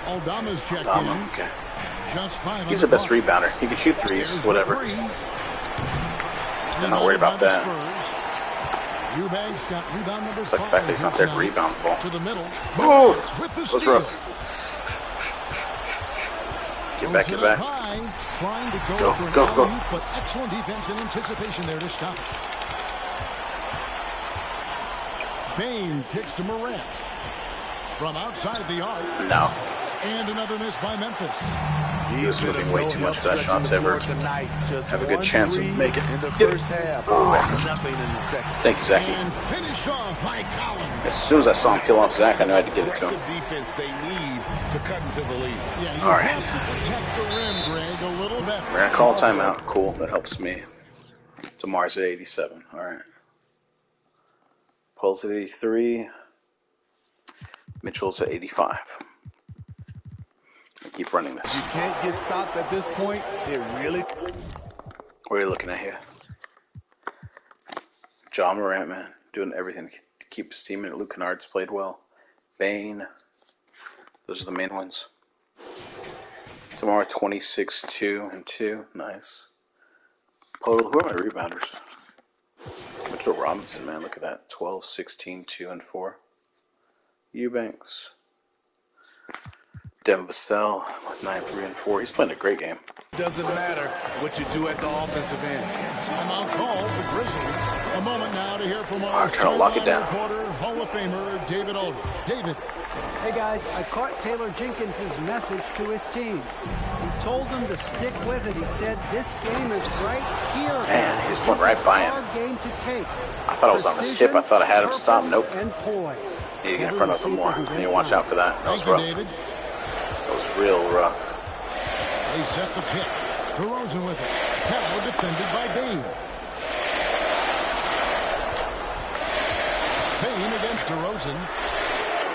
Aldama's checked in. Okay. Just 5 He's on their the best clock. rebounder. He can shoot threes, Here's whatever. the three. I'm not worried about that. Eubanks got rebound number It's like the 5 fact that he's not there to tonight. rebound the ball. To the middle. Oh, With the that was steal. rough. Get back, get back. High, trying to go, Go, for an go, go. alley-oop, but excellent defense and anticipation there to stop it. Bain kicks to Morant. From outside the arc. No. And another miss by Memphis. He was moving way too much for that shot to ever have a good chance of making it. In the Get it. first half, Oh. nothing in the second. Thank you, Zachy. And finished off by Collins. As soon as I saw him peel off Zach, I knew I had to get it to him. defense they need to cut into the lead. Yeah, you All right. have to protect the rim, Greg, a little better. We're going to call a timeout. Cool, that helps me. DeMar's at 87. All right. Paul's at 83. Mitchell's at 85. I keep running this. You can't get stops at this point. It really. What are you looking at here? Ja Morant, man, doing everything to keep his team in it. Luke Kennard's played well. Bane. Those are the main ones. Tomorrow, 26, 2, and 2. Nice. Total, who are my rebounders? Mitchell Robinson, man, look at that. 12, 16, 2, and 4. Eubanks. Devin Vassell with 9, 3, and 4. He's playing a great game. Doesn't matter what you do at the offensive end. Timeout call, the Grizzlies. A moment now to hear from our trying to lock it down. reporter, Hall of Famer David Aldridge. David. Hey guys, I caught Taylor Jenkins' message to his team. He told them to stick with it. He said this game is right here. Man, he's went right by him. Our game to take. I thought I was on his hip. I thought I had him stopped. Nope. And poise. Need to get in front of him more. Need to watch out for that. That was rough. That was real rough. They set the pick. DeRozan with it. Hell defended by Bane. Bane against DeRozan.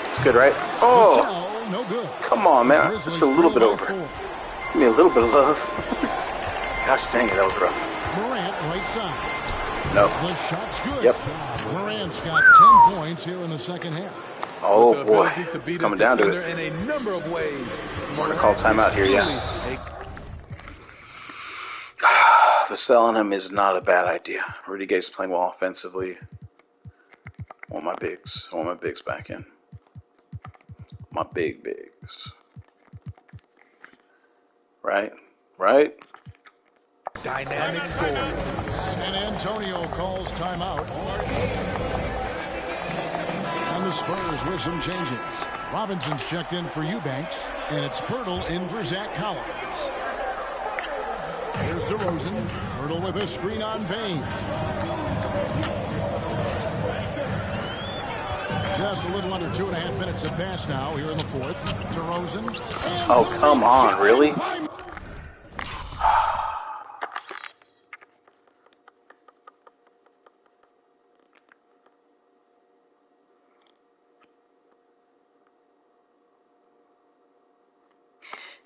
It's good, right? Oh, Vassell, no good. come on, man. Just a little bit over. Give me a little bit of love. Gosh dang it, that was rough. Morant, right side. Nope. The shot's good. Yep. Morant's got 10 points here in the second half. Oh, boy. It's coming down to it. In a number of ways. We're going to call timeout here, yeah. Vassell on him is not a bad idea. Rudy Gay's playing well offensively. I want my bigs. I want my bigs back in. My bigs. Right? Right? Dynamic score. San Antonio calls timeout. And the Spurs with some changes. Robinson's checked in for Eubanks, and it's Pirtle in for Zach Collins. Here's DeRozan. Pirtle with a screen on Bane. Just a little under 2.5 minutes have passed now here in the fourth. DeRozan. Oh, come on, really? I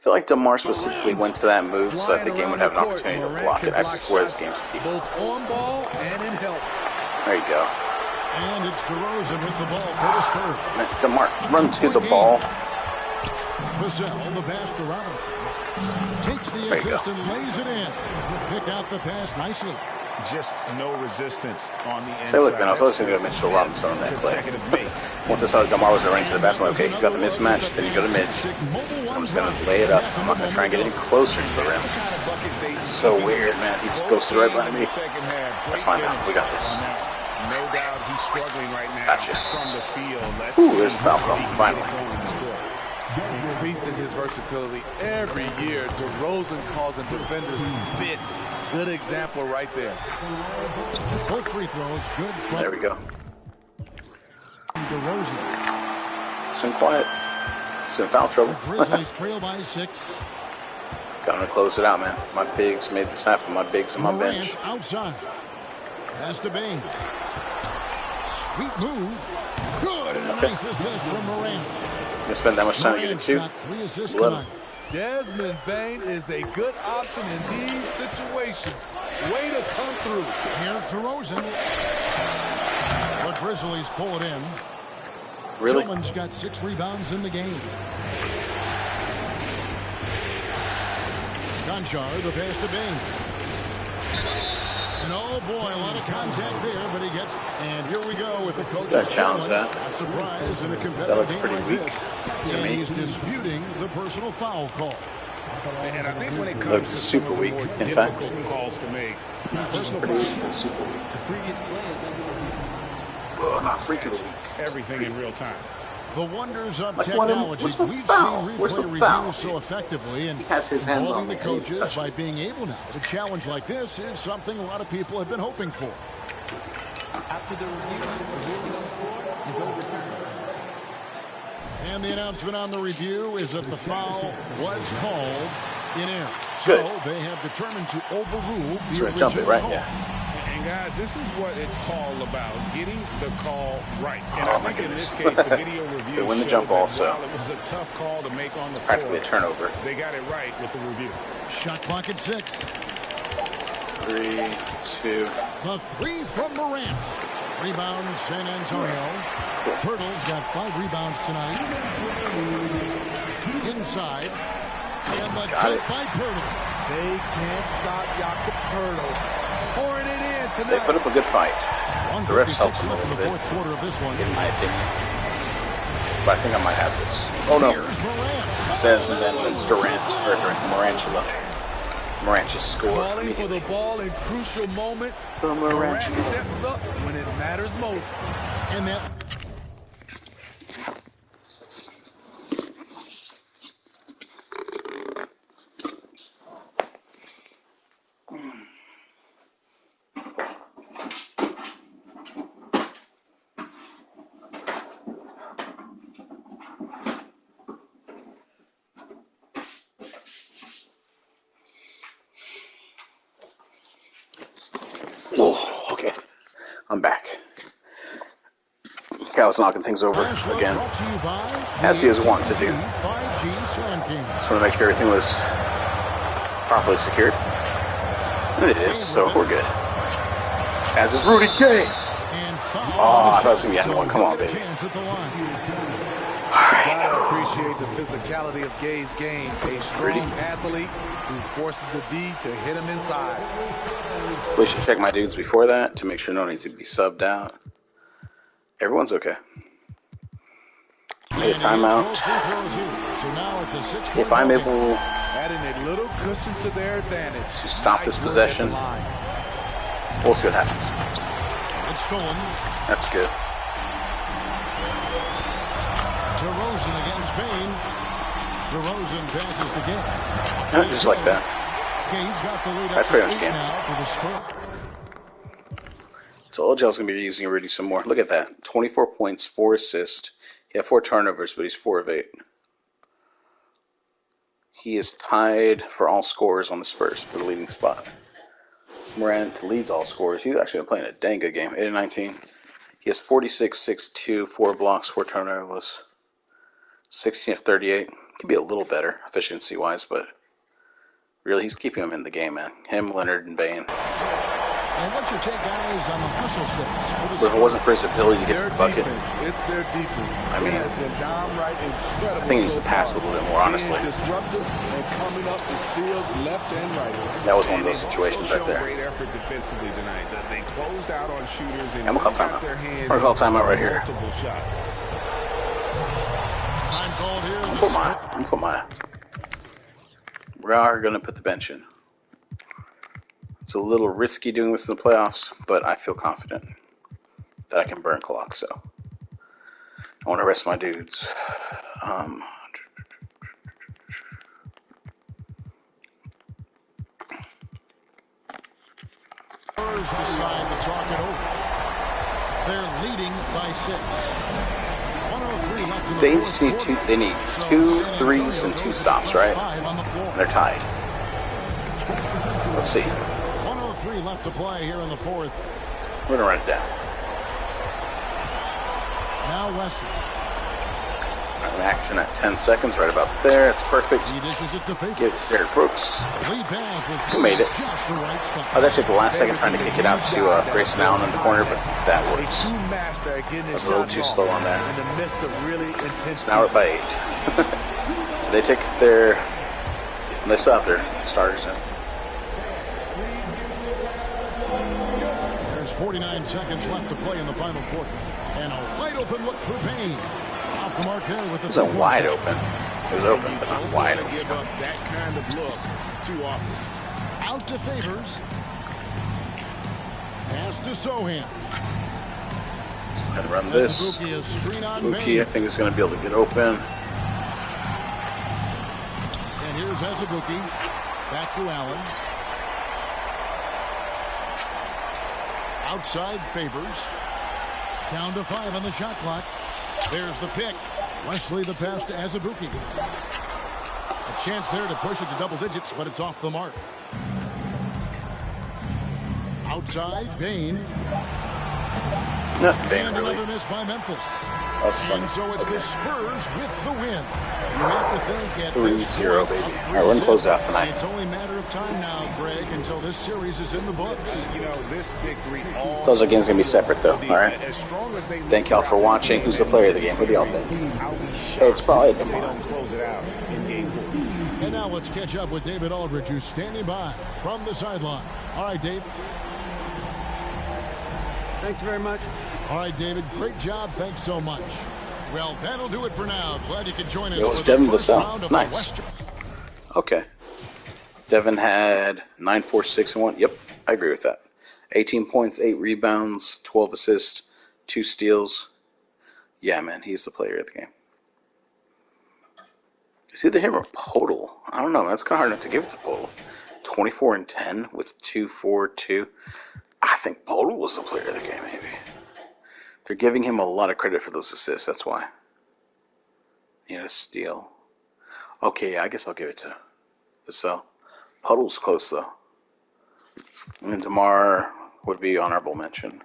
feel like DeMar specifically went to that move so that the game would have an opportunity to block it. That's where this game's key. Both on ball and in help. There you go. And it's DeRozan with the ball for the Spurs. DeMar, run to the ball. Vassell, the pass to Robinson. Takes the assist and lays it in. Pick out the pass nicely. Just no resistance on the inside. Say, look, man, I was always going to go Mitchell Robinson on that play. Once I saw that DeMar was going to run to the basket, okay, he's got the mismatch, then you go to Mitch. So I'm just going to lay it up. I'm not going to try and get any closer to the rim. It's so weird, man. He just goes right by me. That's fine now. We got this. No doubt he's struggling right now from the field. Ooh, there's a foul call, finally. Increasing his versatility every year. DeRozan causing defenders fits. Good example right there. Both free throws, good. There we go. DeRozan. It's been quiet. It's in foul trouble. The Grizzlies trail by 6. Got to close it out, man. My bigs made this happen. My bigs and my bench. Outside. Pass to Bane. Sweet move. Good. And a nice assist from Morant. Didn't spend that much time to get it, too. 3 assists tonight. Desmond Bane is a good option in these situations. Way to come through. Here's DeRozan. The Grizzlies pull it in. Really? Tillman's got 6 rebounds in the game. Conchar, the pass to Bane. And oh boy, a lot of contact there, but he gets. And here we go with the coach's challenge. That. Surprise in a competitive game like weak this. And he's disputing the personal foul call. And I think when it comes looks super weak. In fact, calls to make. Super weak. Super weak. Not freak of the week. Everything in real time. The wonders of like technology. We've seen replay reviews so effectively, and he has his hands involving on the me. coaches by being able now to challenge like this is something a lot of people have been hoping for. After the review, the ruling score is overturned. And the announcement on the review is that the foul was called in air. Good. So they have determined to overrule He's the going to jump it, right? call. Yeah. Guys, this is what it's all about, getting the call right. And I think in this case, the video review they win the showed jump that also. while it was a tough call to make on the floor, Practically a turnover. they got it right with the review. Shot clock at 6. 3, 2. The three from Morant. Rebound San Antonio. Pirtle's got 5 rebounds tonight. Inside. And the dunk by Pirtle. They can't stop Jakob Pirtle. Pouring it in tonight. They put up a good fight. The refs helped 156 them a left in little the bit, fourth quarter of this one. in my opinion. But I think I might have this. Oh no. Here's Morant. Says, and then it's Durant, or Morantula. Morant just scored. Calling for the ball in crucial moments. Morant Morant steps up when it matters most. And that. Oh, okay. I'm back. I was knocking things over again, as he is wont to do. Just want to make sure everything was properly secured. And it is, so we're good. As is Rudy Gay. Oh, I thought it was going to be one. Come on, baby. Gotta appreciate the physicality of Gay's game. A strong athlete who forces the D to hit him inside. We should check my dudes before that to make sure no one needs to be subbed out. Everyone's okay. Need a timeout. If I'm able adding a little cushion to their advantage to stop this possession, we'll see what happens. It's stolen. That's good. DeRozan against Bain. DeRozan passes the game. Just like that. Gaines got the lead. That's pretty much game. Now for the Spurs. So OJ's going to be using Rudy some more. Look at that. 24 points, 4 assists. He had 4 turnovers, but he's 4 of 8. He is tied for all scorers on the Spurs for the leading spot. Morant leads all scorers. He's actually been playing a dang good game. 8 of 19. He has 46, 6-2, 4 blocks, 4 turnovers. 16 of 38. Could be a little better efficiency-wise, but really he's keeping him in the game, man. Him, Leonard, and Bain. And what's your take, guys, on the hustle sticks? But if it wasn't for his ability to get to the bucket, it's their defense. I mean, it has been downright incredible. I think he needs to pass a little bit more, honestly. Disruptive and coming up with steals left and right. That was one of those situations right there. Great effort defensively tonight. They closed out on shooters and I'm going to call timeout. I'm going to call timeout right here. Time called here. I'm put my. We are going to put the bench in. It's a little risky doing this in the playoffs, but I feel confident that I can burn clock. So I want to rest my dudes. Spurs decide to talk it over. They're leading by 6. 103 left in the fourth quarter. They need 2 threes and 2 stops, right? And they're tied. Let's see. 103 left to play here in the fourth. We're going to write it down. Now Wesley. I'm action at 10 seconds, right about there. It's perfect. He dishes it to Faker. Give it to Derrick Brooks. Lead pass was Who made it? just the right spot. I was actually at the last second trying to kick it out to Grayson Allen in the corner, but that works. I was a little too slow on that. In the midst of really intense. So now we're up by 8. So they take their. And they still have their starters in. There's 49 seconds left to play in the final quarter. And a wide open look for Payne. Off the mark there with the. It wasn't wide open. It was open, but not wide open. Give up that kind of look too often. Out to Favors. Pass to Sohan. Gotta run this. Buki, I think, is going to be able to get open. And here's Azubuike. Back to Allen. Outside Favors. Down to 5 on the shot clock. There's the pick. Wesley the pass to Azubuike. A chance there to push it to double digits, but it's off the mark. Outside, Bain. No, And really. another miss by Memphis. That's funny. And so it's the Spurs with the win. You have to think at 3-0, baby. All right, we're going to close out tonight. It's only a matter of time now, Greg, until this series is in the books. You know, this victory all Those games going to be separate, though. All right. Thank y'all for watching. Who's the player of the game? What do y'all think? It's probably DeMar. And now let's catch up with David Aldridge, who's standing by from the sideline. All right, Dave. Thanks very much. All right, David. Great job. Thanks so much. Well, that'll do it for now. Glad you could join us. It was for the Devin first Vassell. round of Nice. the Western. Okay. Devin had 9, 4, 6, and 1. Yep, I agree with that. 18 points, 8 rebounds, 12 assists, 2 steals. Yeah, man, he's the player of the game. It's either him or Podol. I don't know, man. It's kind of hard not to give it to Podol. 24 and 10 with 2, 4, 2. I think Podol was the player of the game, maybe. They're giving him a lot of credit for those assists. That's why. He had a steal. Okay, yeah, I guess I'll give it to Vassell. Podol's close, though. And DeMar would be honorable mention.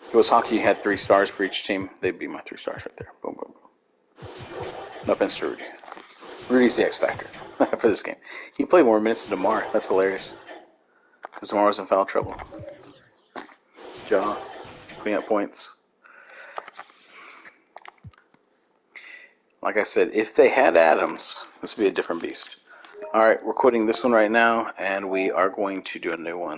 If it was hockey, you had 3 stars for each team. They'd be my 3 stars right there. Boom, boom, boom. No offense to Rudy. Rudy's the X factor for this game. He played more minutes than DeMar. That's hilarious. Because DeMar was in foul trouble. Ja, putting up points. Like I said, if they had Adams, this would be a different beast. All right, we're quitting this one right now, and we are going to do a new one.